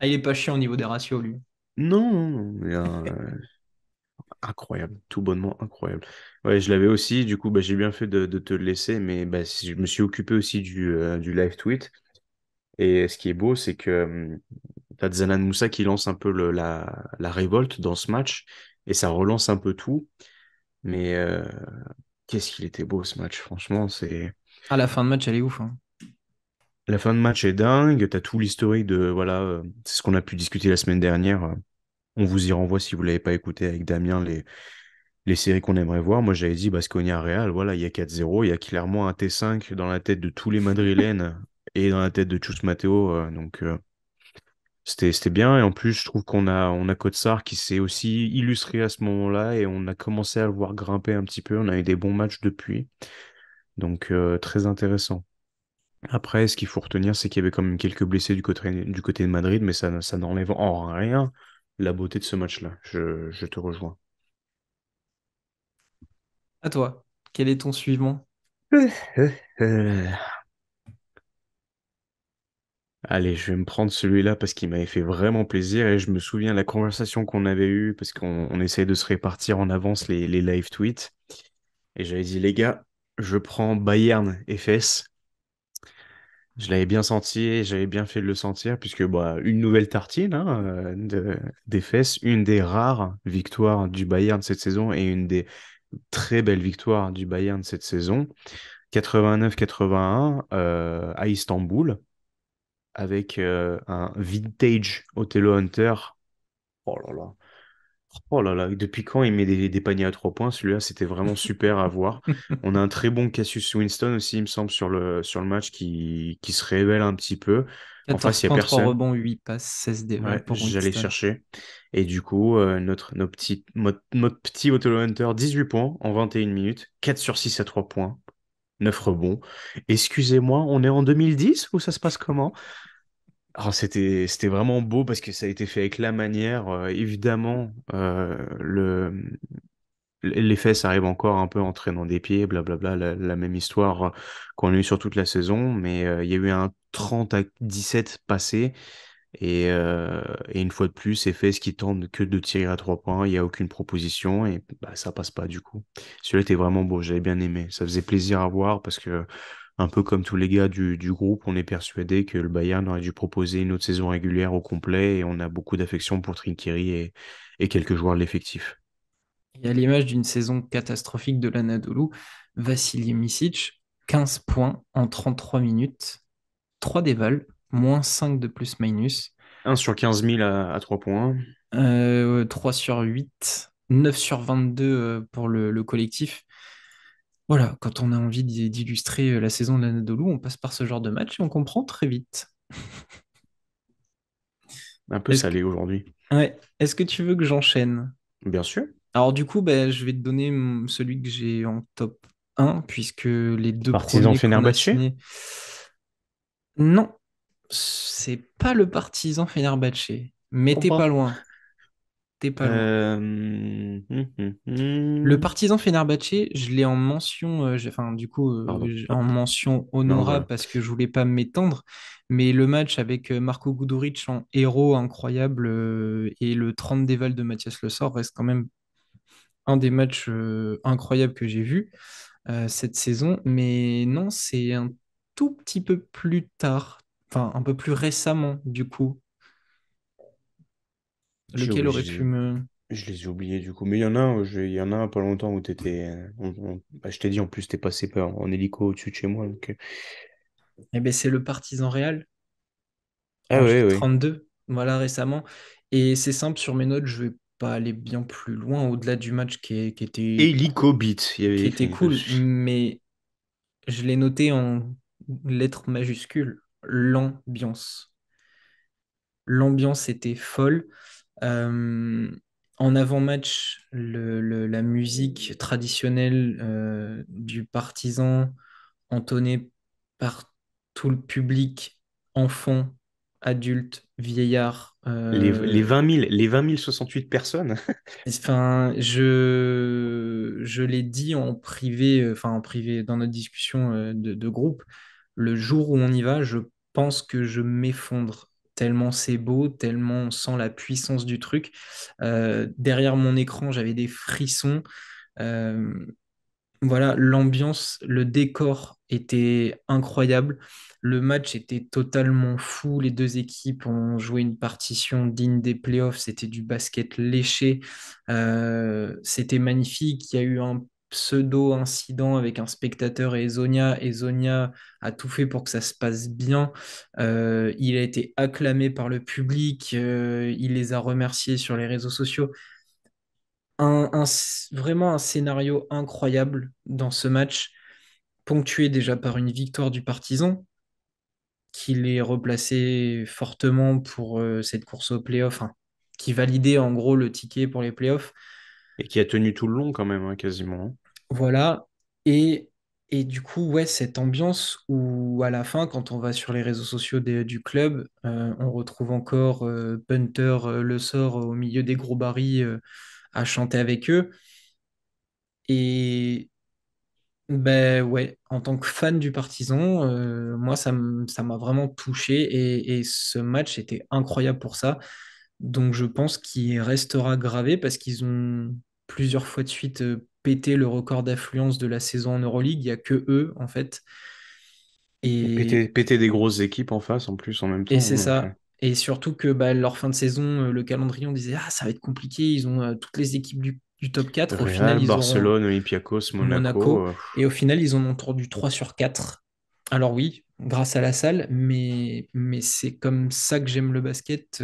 ah, il est pas chiant au niveau des ratios, lui. Non, non, non, mais, incroyable, tout bonnement incroyable. Ouais, je l'avais aussi, du coup, bah, j'ai bien fait de te le laisser, mais bah, je me suis occupé aussi du live tweet. Et ce qui est beau, c'est que t'as Zanan Moussa qui lance un peu la révolte dans ce match, et ça relance un peu tout. Mais qu'est-ce qu'il était beau ce match, franchement, c'est... À la fin de match, elle est ouf, hein. La fin de match est dingue, t'as tout l'historique de... Voilà, c'est ce qu'on a pu discuter la semaine dernière. On vous y renvoie si vous l'avez pas écouté avec Damien, les séries qu'on aimerait voir. Moi, j'avais dit Baskonia Real, voilà, il y a 4-0, il y a clairement un T5 dans la tête de tous les Madrilènes et dans la tête de Chus Mateo. Donc, c'était bien. Et en plus, je trouve on a Kotsar qui s'est aussi illustré à ce moment-là et on a commencé à le voir grimper un petit peu. On a eu des bons matchs depuis. Donc, très intéressant. Après, ce qu'il faut retenir, c'est qu'il y avait quand même quelques blessés du côté de Madrid, mais ça n'enlève en rien la beauté de ce match-là. Je te rejoins. À toi, quel est ton suivant? Euh, Allez, je vais me prendre celui-là parce qu'il m'avait fait vraiment plaisir et je me souviens de la conversation qu'on avait eue parce qu'on essayait de se répartir en avance les live tweets. Et j'avais dit, les gars, je prends Bayern FS. Je l'avais bien senti et j'avais bien fait de le sentir puisque bah, une nouvelle tartine hein, des fesses, une des rares victoires du Bayern cette saison et une des très belles victoires du Bayern cette saison. 89-81 à Istanbul avec un vintage Othello Hunter. Oh là là. Oh là là, depuis quand il met des paniers à 3 points? Celui-là, c'était vraiment super à voir. On a un très bon Cassius Winston aussi, il me semble, sur le match qui se révèle un petit peu. En 14 face, il n'y a points, 3 personne. rebonds, 8 passes, 16 dévals Ouais, pour j'allais Winston. chercher. Et du coup, notre petit Othello Hunter, 18 points en 21 minutes, 4 sur 6 à 3 points, 9 rebonds. Excusez-moi, on est en 2010 ou ça se passe comment? Alors, c'était vraiment beau parce que ça a été fait avec la manière. Évidemment, les fesses arrivent encore un peu en traînant des pieds, blablabla, la même histoire qu'on a eu sur toute la saison. Mais il y a eu un 30-17 passé Et une fois de plus, Efes qui tente que de tirer à 3 points, il n'y a aucune proposition et bah, ça passe pas du coup. Celui-là était vraiment beau, j'avais bien aimé. Ça faisait plaisir à voir parce que, un peu comme tous les gars du groupe, on est persuadé que le Bayern aurait dû proposer une autre saison régulière au complet et on a beaucoup d'affection pour Trinkieri et quelques joueurs de l'effectif. Et à l'image d'une saison catastrophique de l'Anadolu, Vassili Micic, 15 points en 33 minutes, 3 dévals, moins 5 de plus-minus, 1 sur 15 000 à 3 points. 3 sur 8, 9 sur 22 pour le collectif. Voilà, quand on a envie d'illustrer la saison de l'Anadolu, on passe par ce genre de match et on comprend très vite. Un peu Est-ce que, salé aujourd'hui. ouais, est-ce que tu veux que j'enchaîne? Bien sûr. Alors du coup, ben, je vais te donner celui que j'ai en top 1, puisque les deux Partizan premiers qu'on a Fenerbahçe? signés... Non, c'est pas le partisan Fenerbahçe, mais t'es pas Comprends. loin, t'es pas loin. Le Hum. partisan Fenerbahçe, je l'ai en mention, enfin du coup Pardon. en Hop. mention Non, honorable voilà. parce que je voulais pas m'étendre, mais le match avec Marco Guduric en héros incroyable et le 30 déval de Mathias Le Sort reste quand même un des matchs incroyables que j'ai vu cette saison. Mais non, c'est un tout petit peu plus tard, enfin un peu plus récemment du coup, J'ai lequel aurait pu oublié. me... Je les ai oubliés du coup. Mais il y en a un, il y en a un pas longtemps où t'étais. Bah, je t'ai dit en plus, t'es passé en hélico au-dessus de chez moi. Eh ben, c'est le partisan Real Ah en ouais, ouais. J32, voilà, récemment. Et c'est simple, sur mes notes, je vais pas aller bien plus loin, au-delà du match Hélico Beat, il y avait qui était écrit cool, dessus. mais je l'ai noté en lettres majuscules, l'ambiance. L'ambiance était folle. Euh, En avant-match, la musique traditionnelle du partisan, entonnée par tout le public, enfants, adultes, vieillards. Les 20 000, les 20 068 personnes. Enfin, je l'ai dit en privé, enfin en privé, dans notre discussion de groupe, le jour où on y va, je pense que je m'effondre. Tellement c'est beau, tellement on sent la puissance du truc. Derrière mon écran, j'avais des frissons. Euh, voilà, l'ambiance, le décor était incroyable. Le match était totalement fou. Les deux équipes ont joué une partition digne des playoffs. C'était du basket léché. C'était magnifique. Il y a eu un pseudo-incident avec un spectateur et Ezonia. Ezonia a tout fait pour que ça se passe bien. Il a été acclamé par le public. Il les a remerciés sur les réseaux sociaux. Vraiment un scénario incroyable dans ce match, ponctué déjà par une victoire du Partizan, qui les replaçait fortement pour cette course au playoff, hein, qui validait en gros le ticket pour les playoffs. Et qui a tenu tout le long quand même, hein, quasiment. Voilà. Et, et du coup, ouais, cette ambiance où à la fin, quand on va sur les réseaux sociaux du club, on retrouve encore Punter, Le Sort au milieu des gros barils à chanter avec eux. Et ben ouais, en tant que fan du Partizan, moi ça m'a vraiment touché et ce match était incroyable pour ça. Donc je pense qu'il restera gravé parce qu'ils ont plusieurs fois de suite pété le record d'affluence de la saison en Euroleague. Il n'y a que eux en fait. Et Et, péter des grosses équipes en face en plus en même et temps, c'est hein, donc, ça. Et surtout que bah, leur fin de saison, le calendrier, on disait ah ça va être compliqué. Ils ont toutes les équipes du top 4. Au final, Real, ils auront Barcelone, Olympiakos, Monaco. Monaco. Et au final, ils en ont du 3 sur 4. Alors oui, grâce à la salle, mais c'est comme ça que j'aime le basket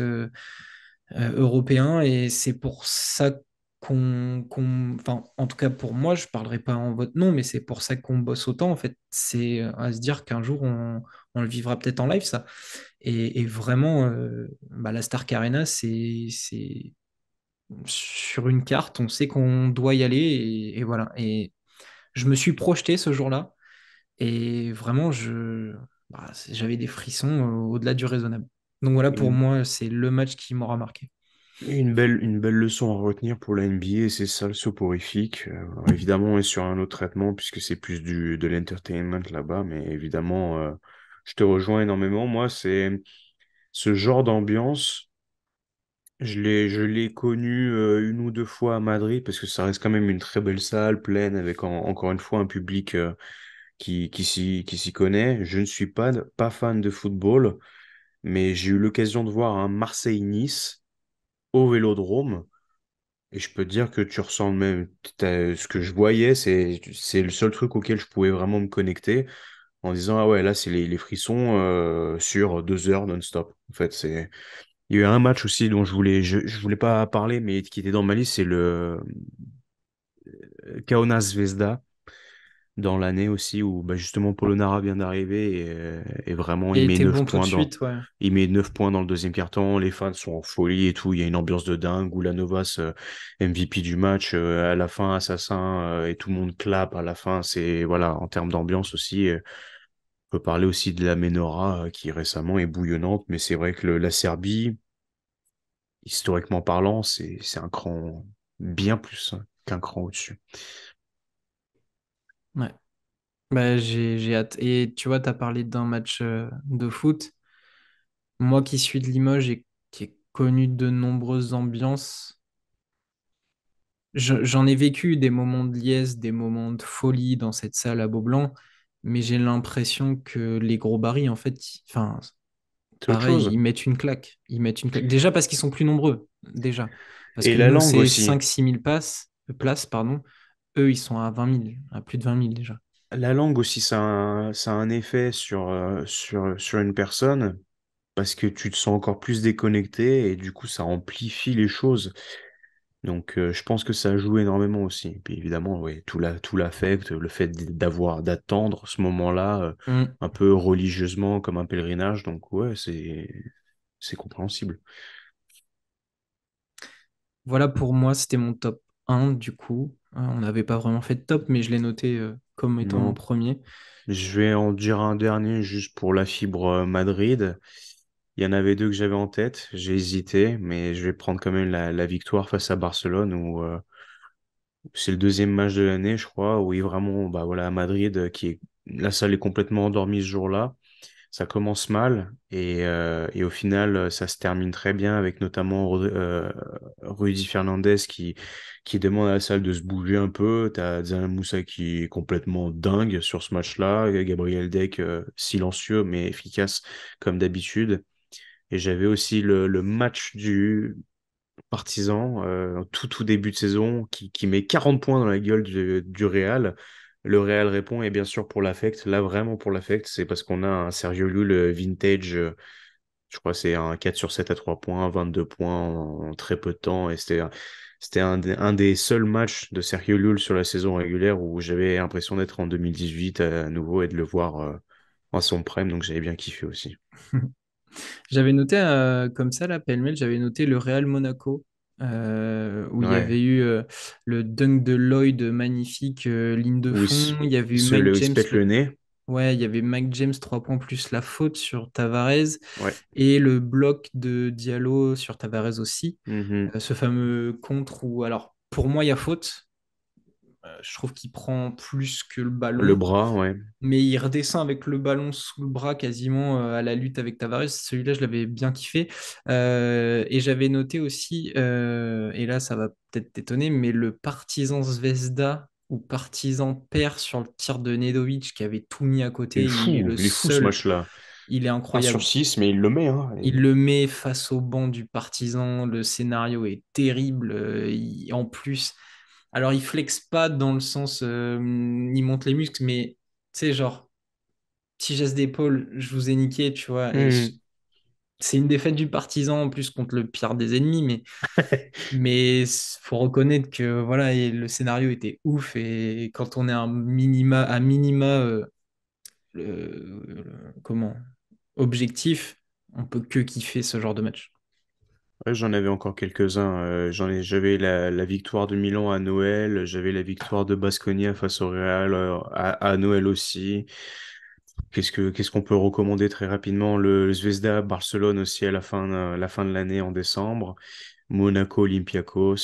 européen et c'est pour ça enfin, en tout cas pour moi, je parlerai pas en votre nom, mais c'est pour ça qu'on bosse autant, en fait. C'est à se dire qu'un jour, on le vivra peut-être en live, ça. Et vraiment, bah, la Stark Arena, c'est sur une carte, on sait qu'on doit y aller et voilà. Et je me suis projeté ce jour-là et vraiment, j'avais des frissons au-delà du raisonnable. Donc voilà, pour Une, moi, c'est le match qui m'aura marqué. une belle leçon à retenir pour la NBA, c'est ça le soporifique. Évidemment, on est sur un autre traitement puisque c'est plus de l'entertainment là-bas, mais évidemment, je te rejoins énormément. Moi, c'est Ce genre d'ambiance, je l'ai connu une ou deux fois à Madrid parce que ça reste quand même une très belle salle pleine avec encore une fois un public qui s'y connaît. Je ne suis pas fan de football, mais j'ai eu l'occasion de voir un Marseille-Nice au Vélodrome. Et je peux te dire que tu ressens le même. Ce que je voyais, c'est le seul truc auquel je pouvais vraiment me connecter en disant, ah ouais, là, c'est les frissons sur 2 heures non-stop. En fait, il y a eu un match aussi dont je voulais pas parler, mais qui était dans ma liste, c'est le Kaunas Zvezda dans l'année aussi où bah, justement Polonara vient d'arriver et vraiment Il était bon tout de suite, ouais. il met 9 points dans le deuxième quart-temps, les fans sont en folie et tout, il y a une ambiance de dingue, Ulanovas MVP du match à la fin assassin et tout le monde clappe à la fin, c'est voilà en termes d'ambiance aussi on peut parler aussi de la Menora qui récemment est bouillonnante, mais c'est vrai que la Serbie historiquement parlant, c'est un cran bien plus qu'un cran au-dessus. Ouais. Bah, j'ai hâte. Et tu vois, tu as parlé d'un match de foot. Moi qui suis de Limoges et qui ai connu de nombreuses ambiances, j'en ai vécu des moments de liesse, des moments de folie dans cette salle à Beaublanc, mais j'ai l'impression que les gros barils, en fait, enfin, C'est autre pareil, chose. ils mettent une claque. Ils mettent une claque. Déjà parce qu'ils sont plus nombreux, déjà. Parce Et que la nous, langue c'est aussi. 5 6 000 places, pardon. Eux, ils sont à 20 000, à plus de 20 000 déjà. La langue aussi, ça a un effet sur une personne parce que tu te sens encore plus déconnecté et du coup, ça amplifie les choses. Donc, je pense que ça joue énormément aussi. Et puis évidemment, oui, tout l'affect, le fait d'attendre ce moment-là, Mm. un peu religieusement comme un pèlerinage. Donc, ouais, c'est compréhensible. Voilà, pour moi, c'était mon top 1 du coup. On n'avait pas vraiment fait de top, mais je l'ai noté comme étant mon Non. premier. Je vais en dire un dernier juste pour la fibre Madrid. Il y en avait deux que j'avais en tête, j'ai hésité, mais je vais prendre quand même la victoire face à Barcelone où c'est le deuxième match de l'année, je crois, où il vraiment, bah voilà, à Madrid, la salle est complètement endormie ce jour-là. Ça commence mal et au final, ça se termine très bien avec notamment Rudy Fernandez qui demande à la salle de se bouger un peu. T'as Zana Moussa qui est complètement dingue sur ce match-là. Et Gabriel Deck, silencieux mais efficace comme d'habitude. Et j'avais aussi le match du Partizan, tout début de saison, qui met 40 points dans la gueule du Real. Le Real répond, et bien sûr pour l'affect, là vraiment pour l'affect, c'est parce qu'on a un Sergio Llull vintage, je crois que c'est un 4 sur 7 à 3 points, 22 points en très peu de temps, et c'était un des seuls matchs de Sergio Llull sur la saison régulière où j'avais l'impression d'être en 2018 à nouveau et de le voir en son prime, donc j'avais bien kiffé aussi. J'avais noté comme ça, là, pêle-mêle, j'avais noté le Real Monaco, où il y Ouais, avait eu le dunk de Lloyd magnifique, ligne de où fond. Il y avait eu Mike il se James, pète le nez. ouais, il y avait Mike James 3 points plus la faute sur Tavares Ouais. et le bloc de Diallo sur Tavares aussi. Mhm. Ce fameux contre où, alors, pour moi, il y a faute. Je trouve qu'il prend plus que le Le ballon, bras, ouais. mais il redescend avec le ballon sous le bras quasiment à la lutte avec Tavares. Celui-là, je l'avais bien kiffé. Et j'avais noté aussi, et là, ça va peut-être t'étonner, mais le Partizan Zvezda ou Partizan perd sur le tir de Nedovic qui avait tout mis à côté. Il est le Il est fou ce seul, match-là. il est 1 sur incroyable. 6 mais il le met, hein. Il le met face au banc du Partizan. Le scénario est terrible. En plus, alors il flex pas dans le sens, il monte les muscles, mais tu sais, genre, petit geste d'épaule, je vous ai niqué, tu vois. Mhm. C'est une défaite du Partizan en plus contre le pire des ennemis, mais faut reconnaître que voilà, et le scénario était ouf. Et quand on est à minima, comment, objectif, on peut que kiffer ce genre de match. Ouais, j'en avais encore quelques-uns. J'avais la victoire de Milan à Noël, j'avais la victoire de Baskonia face au Real à Noël aussi. Qu'est-ce qu'on peut recommander très rapidement? Le Zvezda Barcelone aussi à la fin de l'année en décembre. Monaco Olympiakos.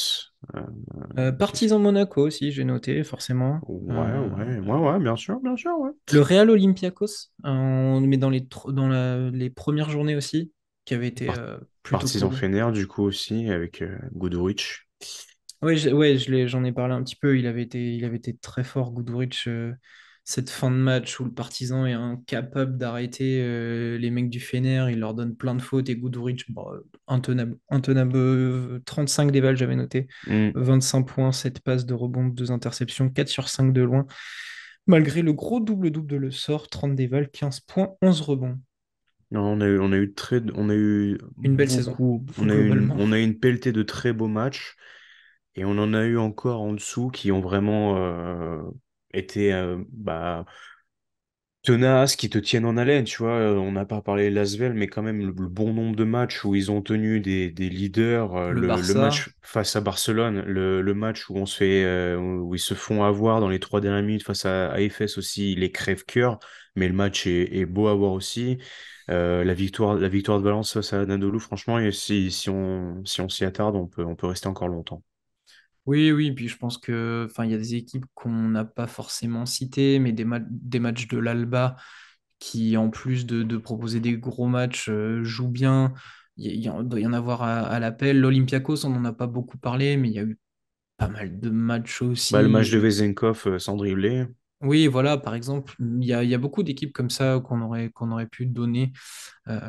Qu'est-ce Partizan Monaco aussi, j'ai noté, forcément. Ouais, ouais, ouais, ouais, bien sûr, ouais. Le Real Olympiakos, on le met dans les premières journées aussi. qui avait été Par- plutôt Partisan cool. Fener, du coup, aussi, avec Guduric. Oui, j'en ai parlé un petit peu. Il avait été très fort, Goodrich, cette fin de match où le Partizan est incapable d'arrêter les mecs du Fener. Il leur donne plein de fautes et Goodrich, bon, intenable. Intenable. 35 déval, j'avais noté. Hmm. 25 points, 7 passes de rebond, 2 interceptions, 4 sur 5 de loin. Malgré le gros double-double de Le Sort, 30 déval, 15 points, 11 rebonds. Non, on a eu Une belle saison, beaucoup, globalement. on a eu une pelletée de très beaux matchs. Et on en a eu encore en dessous qui ont vraiment été tenaces, qui te tiennent en haleine, tu vois. On n'a pas parlé de l'Asvel, mais quand même le bon nombre de matchs où ils ont tenu des leaders. Le Le Barça, match face à Barcelone, le match où on se fait, où ils se font avoir dans les 3 dernières minutes face à Efes aussi, il est crève-cœur, mais le match est beau à voir aussi. La victoire de Valence face à Anadolu, franchement, et si on s'y attarde, on peut rester encore longtemps. oui, oui, puis je pense que, enfin, il y a des équipes qu'on n'a pas forcément citées, mais des matchs de l'Alba qui, en plus de proposer des gros matchs, jouent bien. Doit y en avoir à l'appel. L'Olympiakos, on n'en a pas beaucoup parlé, mais il y a eu pas mal de matchs Bah, le match aussi. de Vezenkov sans dribbler, Oui, voilà, par exemple, il y a beaucoup d'équipes comme ça qu'on aurait pu donner. Euh,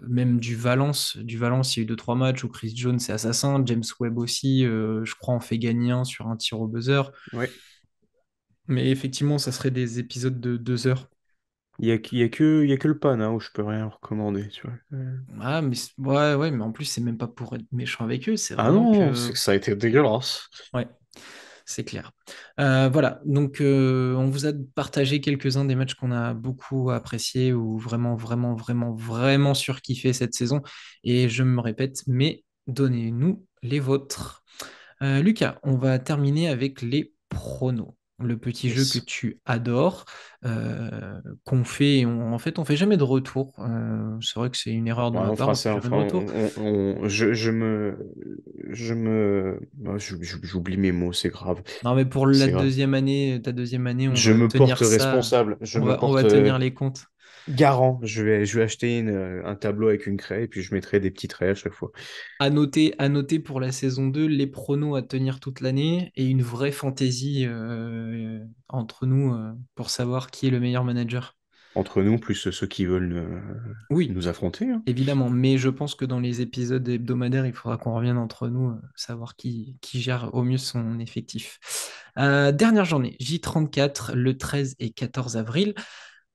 Même du Valence, il y a eu deux, trois matchs où Chris Jones est assassin, James Webb aussi, je crois, en fait gagner un sur un tir au buzzer. ouais. Mais effectivement, ça serait des épisodes de 2 heures. Il y a que le Pana où je peux rien recommander, tu vois. Ah, mais ouais, ouais, mais en plus, c'est même pas pour être méchant avec eux, c'est Ah vraiment non, que. ça a été dégueulasse. Ouais, c'est clair. Voilà, donc on vous a partagé quelques-uns des matchs qu'on a beaucoup appréciés ou vraiment, vraiment, vraiment, vraiment surkiffé cette saison. Et je me répète, mais donnez-nous les vôtres. Lucas, on va terminer avec les pronos. Le petit jeu que Yes. tu adores, qu'on fait, en fait, on fait jamais de retour. C'est vrai que c'est une erreur de Ouais, ma on part, fera on fait ça, jamais de enfin, retour. j'oublie mes mots, c'est grave. Non, mais pour la C'est grave. deuxième année, ta deuxième année, on Je va me porte tenir ça, responsable, je on me va, on porte va tenir les comptes. garant. Je vais acheter un tableau avec une craie et puis je mettrai des petits traits à chaque fois. À noter pour la saison 2 les pronos à tenir toute l'année et une vraie fantaisie entre nous pour savoir qui est le meilleur manager. Entre nous, plus ceux qui veulent Oui, nous affronter, hein. évidemment, mais je pense que dans les épisodes hebdomadaires, il faudra qu'on revienne entre nous, savoir qui gère au mieux son effectif. Dernière journée, J34, le 13 et 14 avril,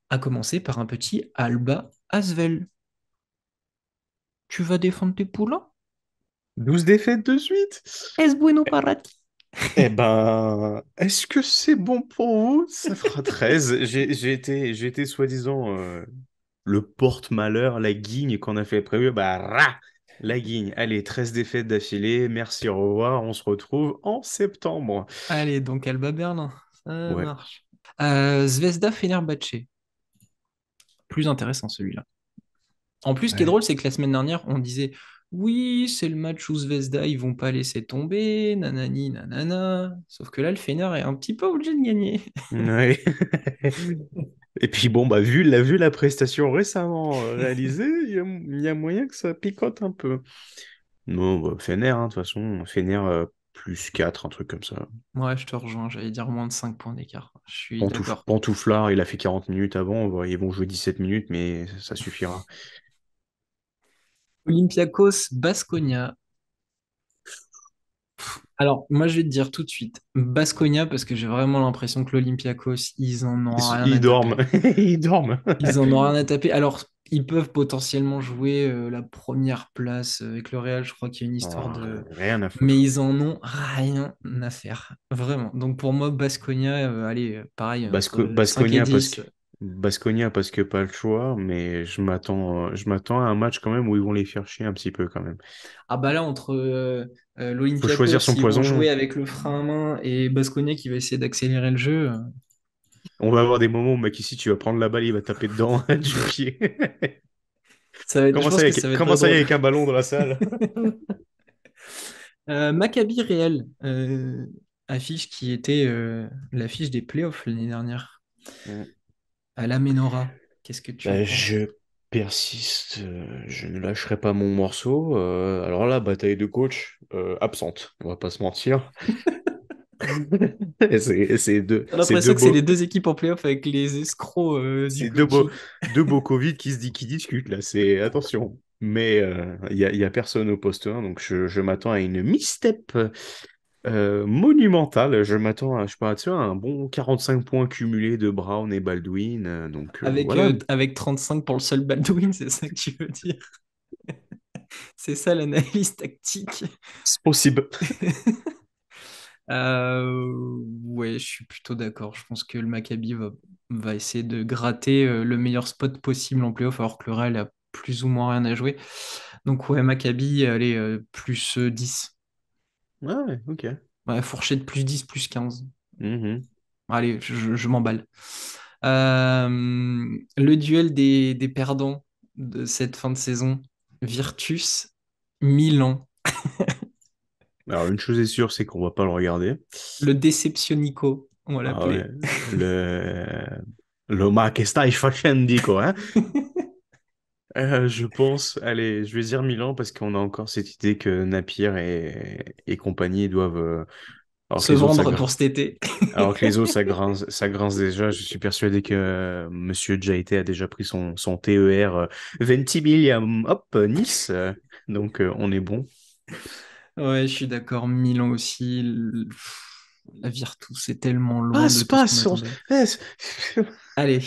à commencer par un petit Alba Asvel. Tu vas défendre tes poulains? 12 défaites de suite. Es bueno para ti. Eh ben, est-ce que c'est bon pour vous? Ça fera 13. J'ai été soi-disant le porte-malheur, la guigne qu'on a fait prévu. Bah, la guigne. Allez, 13 défaites d'affilée. Merci, au revoir. On se retrouve en septembre. Allez, donc Alba Berlin, ça Ouais. marche. Zvezda Fenerbahçe, plus intéressant celui-là. En plus, ce qui est Ouais. drôle, c'est que la semaine dernière, on disait oui, c'est le match où Zvezda, ils vont pas laisser tomber, nanani, nanana. Sauf que là, le Fener est un petit peu obligé de gagner. Ouais. Et puis bon, bah, vu la prestation récemment réalisée, il y a moyen que ça picote un peu. Non, bah, Fener, hein, de toute façon, Fener plus 4 un truc comme ça. Ouais, je te rejoins, j'allais dire moins de 5 points d'écart. Je suis d'accord. Pantouflard, il a fait 40 minutes avant, bah, ils vont jouer 17 minutes, mais ça suffira. Olympiakos, Baskonia. Alors, moi, je vais te dire tout de suite, Baskonia, parce que j'ai vraiment l'impression que l'Olympiakos, ils en ont rien à Ils dorment, taper. ils dorment. Ils en ont rien à taper. Alors, ils peuvent potentiellement jouer la première place avec le Real. Je crois qu'il y a une histoire Oh, de. rien à Mais foutre. ils en ont rien à faire. Vraiment. Donc, pour moi, Baskonia, allez, pareil, entre 5 et 10. Basconia parce que pas le choix, mais je m'attends à un match quand même où ils vont les faire chier un petit peu quand même. Ah, bah là, entre Faut choisir l'Olympiakos, son ils vont poison. jouer avec le frein à main et Baskonia qui va essayer d'accélérer le jeu. On va avoir des moments où mec ici tu vas prendre la balle, il va taper dedans du pied. Je pense que ça va être Comment très ça y est drôle. avec un ballon dans la salle? Maccabi Real, affiche qui était l'affiche des playoffs l'année dernière. À la Ménora, qu'est-ce que tu en Bah, penses? persiste, je ne lâcherai pas mon morceau. Alors là, bataille de coach, absente, on va pas se mentir. J'ai C'est deux l'impression que c'est les beaux, deux équipes en playoff avec les escrocs du c'est coaching. deux beaux Covid qui discutent là. C'est attention. Mais il y a personne au poste 1, donc je m'attends à une misstep monumentale. Je m'attends à, je sais pas, tu vois, un bon 45 points cumulés de Brown et Baldwin. Donc voilà, Avec 35 pour le seul Baldwin, c'est ça que tu veux dire? C'est ça l'analyse tactique. c'est possible. Ouais, je suis plutôt d'accord. Je pense que le Maccabi va essayer de gratter le meilleur spot possible en playoff, alors que le Real a plus ou moins rien à jouer. Donc ouais, Maccabi, allez, plus 10. Ah ouais, ok. Ouais, fourchette plus 10, plus 15. Mhm. Allez, je m'emballe. Le duel des perdants de cette fin de saison, Virtus, Milan, Alors une chose est sûre, c'est qu'on va pas le regarder. le Deceptionico, on va Ah ouais, l'appeler. le ma che stai facendo, quoi, hein? Je pense, allez, je vais dire Milan parce qu'on a encore cette idée que Napier et compagnie doivent, alors que Se les autres, vendre pour cet été. ça grince déjà. Je suis persuadé que Monsieur Jaité a déjà pris son TER 20 millième, hop, Nice. Donc on est bon. Ouais, je suis d'accord. Milan aussi. La Virtus, c'est tellement loin de Passe, tout ce qu'on passe, attendait. passe. Allez,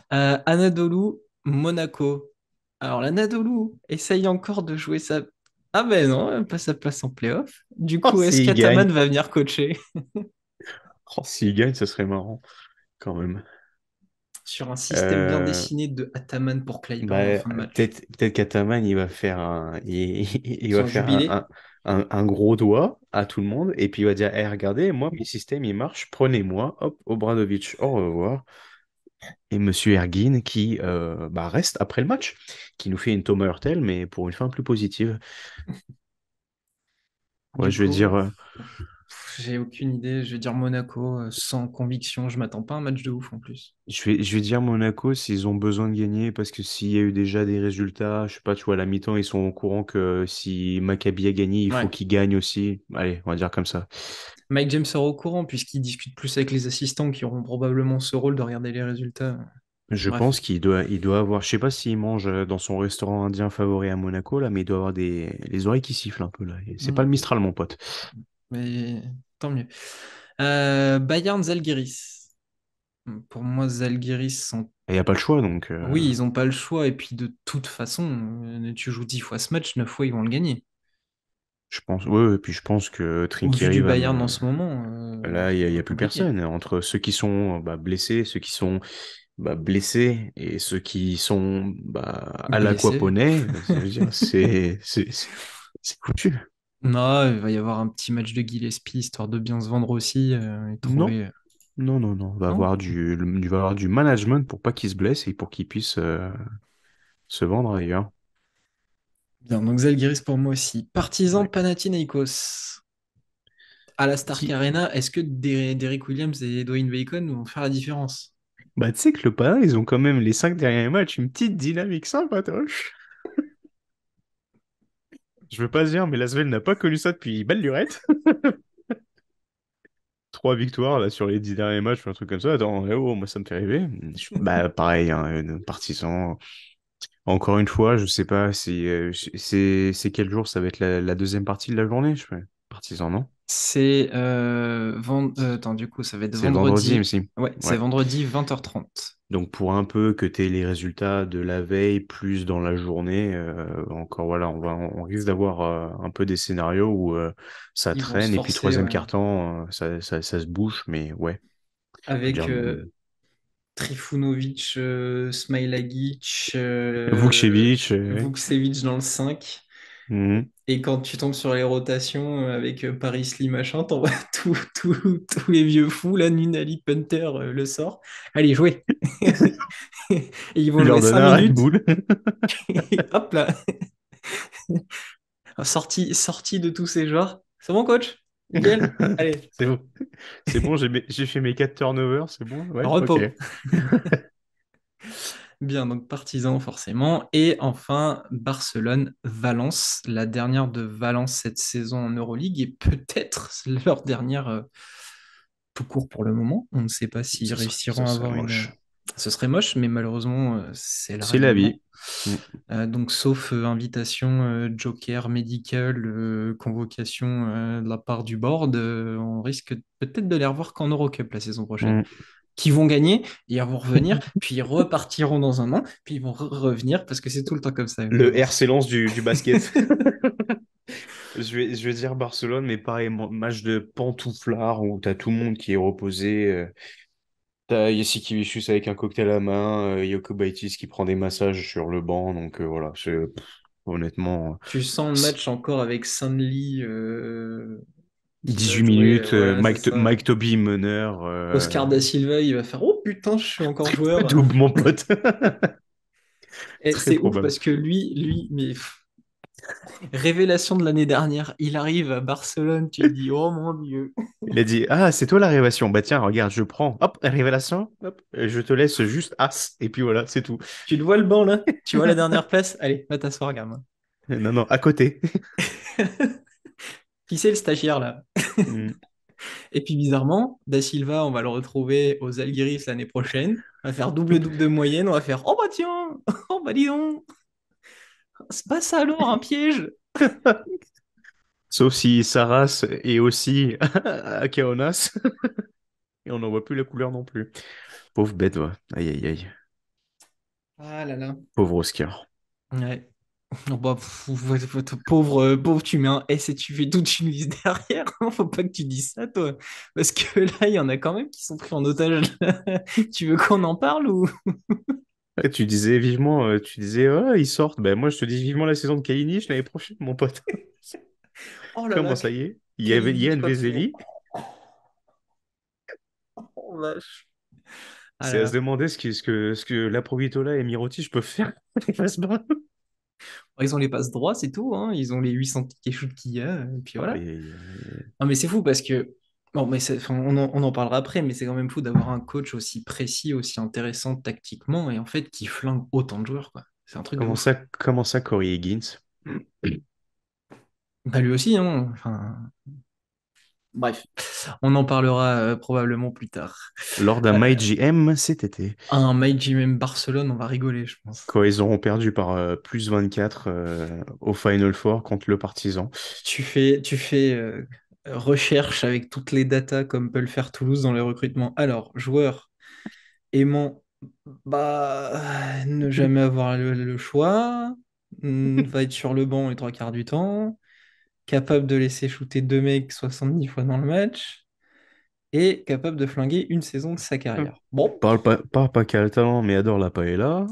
Anadolu, Monaco. Alors, l'Anadolu essaye encore de jouer sa. Ah ben non, elle pas sa place en playoff. Du Oh, coup, est-ce s'il qu'Ataman gagne. va venir coacher Oh, s'il gagne, ça serait marrant, quand même. sur un système bien Euh, dessiné de Ataman pour Clyburn en Bah, fin de match? peut-être qu'Ataman, il va faire il va Son faire jubilé? un gros doigt à tout le monde et puis il va dire, eh, regardez, moi, mon système, il marche, prenez-moi, hop, Obradovic, au revoir. Et Monsieur Ergin qui bah, reste après le match, qui nous fait une Thomas Hurtel, mais pour une fin plus positive. Ouais, Du je vais coup, dire, j'ai aucune idée. Je vais dire Monaco sans conviction. Je m'attends pas à un match de ouf en plus. je vais dire Monaco s'ils ont besoin de gagner, parce que s'il y a eu déjà des résultats, je sais pas, tu vois, à la mi-temps, ils sont au courant que si Maccabi a gagné, il faut Ouais. qu'il gagne aussi. Allez, on va dire comme ça. Mike James sera au courant puisqu'il discute plus avec les assistants qui auront probablement ce rôle de regarder les résultats. Je Bref. pense il doit avoir, je sais pas s'il mange dans son restaurant indien favori à Monaco, là, mais il doit avoir les oreilles qui sifflent un peu, là. Et c'est pas le Mm. Mistral, mon pote. Mais tant mieux. Bayern Zalgiris. Pour moi, Zalgiris sont. Il n'y a pas le choix, donc Oui, ils n'ont pas le choix. Et puis de toute façon, tu joues 10 fois ce match, 9 fois ils vont le gagner. je pense, ouais, et puis je pense que Au vu Trinkieri du va Bayern me, en ce moment, là, c'est il y pas a plus compliqué. personne. Entre ceux qui sont bah, blessés, ceux qui sont bah, blessés et ceux qui sont bah, à Blessé. l'aquaponais, ça veut dire, c'est foutu. Non, il va y avoir un petit match de Gillespie histoire de bien se vendre aussi et Non, trouver. non. Non? Il va avoir du management pour pas qu'il se blesse et pour qu'il puisse se vendre ailleurs. Bien, donc Zalgiris pour moi aussi. Partizan Ouais. Panathinaikos. À la Stark Qui... Arena, est-ce que Derrick Williams et Dwayne Bacon vont faire la différence? Bah, tu sais que le Pana, ils ont quand même les 5 derniers matchs, une petite dynamique sympatoche. Je veux pas dire, mais Lasvel n'a pas connu ça depuis belle lurette. 3 victoires là sur les 10 derniers matchs, ou un truc comme ça. Attends, oh, moi ça me fait rêver. Bah pareil, hein, partisan. Encore une fois, je sais pas si c'est quel jour ça va être la deuxième partie de la journée, je fais. Partisan, non? C'est attends, du coup, ça va être C'est vendredi, il me vendredi. semble. Ouais, c'est Ouais. vendredi 20h30. Donc pour un peu que tu aies les résultats de la veille plus dans la journée, encore voilà, on risque d'avoir un peu des scénarios où ça Ils vont se traîne et puis forcer, troisième ouais. quart-temps, ça se bouge, mais ouais, je veux Avec dire Trifunovic, Smailagic, Vukcevic, Vukcevic dans le 5. mhm. Et quand tu tombes sur les rotations avec Paris Lee machin, t'envoies tous les vieux fous, là, Nunali, Punter le sort. Allez, jouez! Et ils vont Il leur jouer donne 5 un Red minutes. Bull. Et hop là! Sorti de tous ces joueurs. C'est bon, coach? Nickel? Allez, C'est bon. C'est bon, j'ai fait mes 4 turnovers, c'est bon? Ouais, ok. repos. Bien, donc Partizan forcément. Et enfin, Barcelone-Valence, la dernière de Valence cette saison en Euroleague et peut-être leur dernière tout court pour le moment. On ne sait pas s'ils Ça réussiront à serait avoir une. moche. Ce serait moche, mais malheureusement, c'est le C'est la règlement. vie. Mm. Donc, sauf invitation joker médical, convocation de la part du board, on risque peut-être de les revoir qu'en Eurocup la saison prochaine. Mm. Qui vont gagner, ils vont revenir, puis ils repartiront dans un an, puis ils vont revenir parce que c'est tout le temps comme ça avec Le Valence. RC Lens du basket. Je vais dire Barcelone, mais pareil, match de pantouflard où t'as tout le monde qui est reposé. T'as Jassikevicius avec un cocktail à main, Yoko Baitis qui prend des massages sur le banc. Donc voilà, honnêtement, Tu sens le match encore avec Sanli qui va 18 jouer, minutes, voilà, c'est ça. Mike Toby meneur. Oscar da Silva, il va faire oh putain, je suis encore joueur. Double, mon pote. Et Très c'est ouf probable. parce que mais révélation de l'année dernière, il arrive à Barcelone, tu te dis oh mon Dieu. Il a dit, ah, c'est toi la révélation. Bah tiens, regarde, je prends. Hop, révélation. Hop, je te laisse juste as. Et puis voilà, c'est tout. Tu le vois le banc là? Tu vois la dernière place? Allez, va t'asseoir, gamin. Non, non, à côté. Qui c'est le stagiaire là? Mm. Et puis bizarrement, Da Silva, on va le retrouver aux Algiris l'année prochaine. On va faire double-double de moyenne. On va faire oh bah tiens, oh bah dis donc, c'est pas ça alors un piège. Sauf si Saras est aussi à Kaunas. Et on n'en voit plus la couleur non plus. Pauvre bête, ouais. Aïe, aïe, aïe. Ah là là. Pauvre Oscar. Ouais. Oh bah, pauvre, pauvre, tu mets un S et tu fais toute une liste derrière. Faut pas que tu dises ça, toi. Parce que là, il y en a quand même qui sont pris en otage. Tu veux qu'on en parle ou? Ouais, tu disais vivement, tu disais, oh, ils sortent. Ben, moi, je te dis vivement la saison de Kalinic l'année prochaine, mon pote. Oh là là, Comment ça y est? Il y avait Kalinic, Yann quoi de Vezeli. Oh vache. Ah C'est là à se là. demander ce que la Provitola et Mirotic peuvent faire. Ils fassent bien. Ils ont les passes droits, c'est tout, hein. Ils ont les 800 tickets shoot qu'il y a, et puis voilà. Aïe, aïe, aïe. Non, mais c'est fou parce que. Bon, mais enfin, on en parlera après, mais c'est quand même fou d'avoir un coach aussi précis, aussi intéressant tactiquement, et en fait qui flingue autant de joueurs, quoi. C'est un truc de ouf. Comment ça, Corey Higgins? Bah lui aussi, hein. Enfin, bref, on en parlera probablement plus tard. Lors d'un Euh, MyGM cet été, un MyGM Barcelone, on va rigoler, je pense. quand ils auront perdu par plus 24 au Final Four contre le Partizan. Tu fais recherche avec toutes les datas comme peut le faire Toulouse dans les recrutements. Alors, joueur aimant bah, ne jamais avoir le choix, va être sur le banc les trois quarts du temps, capable de laisser shooter deux mecs 70 fois dans le match, et capable de flinguer une saison de sa carrière. Bon, Parle pas qu'à le talent, mais adore la paella.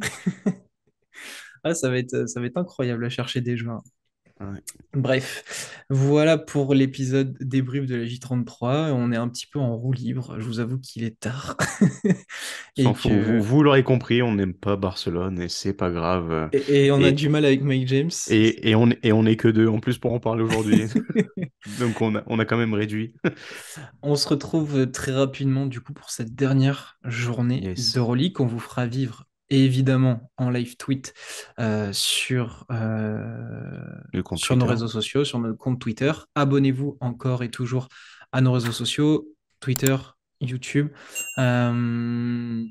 ah, ça va être incroyable à chercher des joueurs. Ouais. Bref, voilà pour l'épisode débrief de la J33. On est un petit peu en roue libre. Je vous avoue qu'il est tard. S'en Et fout. Vous, que vous l'aurez compris, on n'aime pas Barcelone et c'est pas grave. et on a Et, du mal avec Mike James. on est que deux en plus pour en parler aujourd'hui. Donc on a quand même réduit. On se retrouve très rapidement du coup pour cette dernière journée Yes. d'Euroleague qu'on vous fera vivre évidemment en live tweet Le compte sur nos Twitter. réseaux sociaux, sur notre compte Twitter. Abonnez-vous encore et toujours à nos réseaux sociaux, Twitter, YouTube. Euh,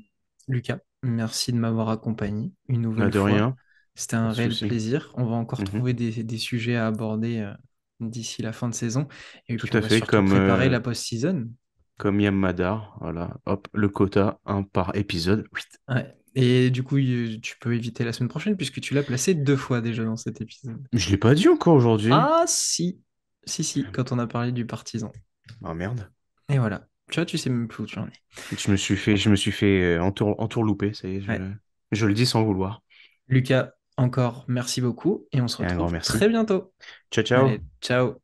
Lucas, merci de m'avoir accompagné une Bah, nouvelle de fois. rien. C'était Pas un de réel souci. plaisir. On va encore Mhm. trouver des sujets à aborder d'ici la fin de saison. Et Tout puis on à va fait surtout préparer la post-season. comme Yam Madar. Voilà. Hop, le quota, un par épisode. Whit. Ouais. Et du coup, tu peux éviter la semaine prochaine puisque tu l'as placé deux fois déjà dans cet épisode. Je l'ai pas dit encore aujourd'hui. Ah si, si, si, quand on a parlé du partisan. Ah merde. Et voilà. Tu vois, tu sais même plus où tu en es. Je me suis fait entourlouper. Ça y est, Ouais. je le dis sans vouloir. Lucas, encore merci beaucoup et on se Et un grand retrouve merci. très bientôt. Ciao, ciao. Allez, ciao.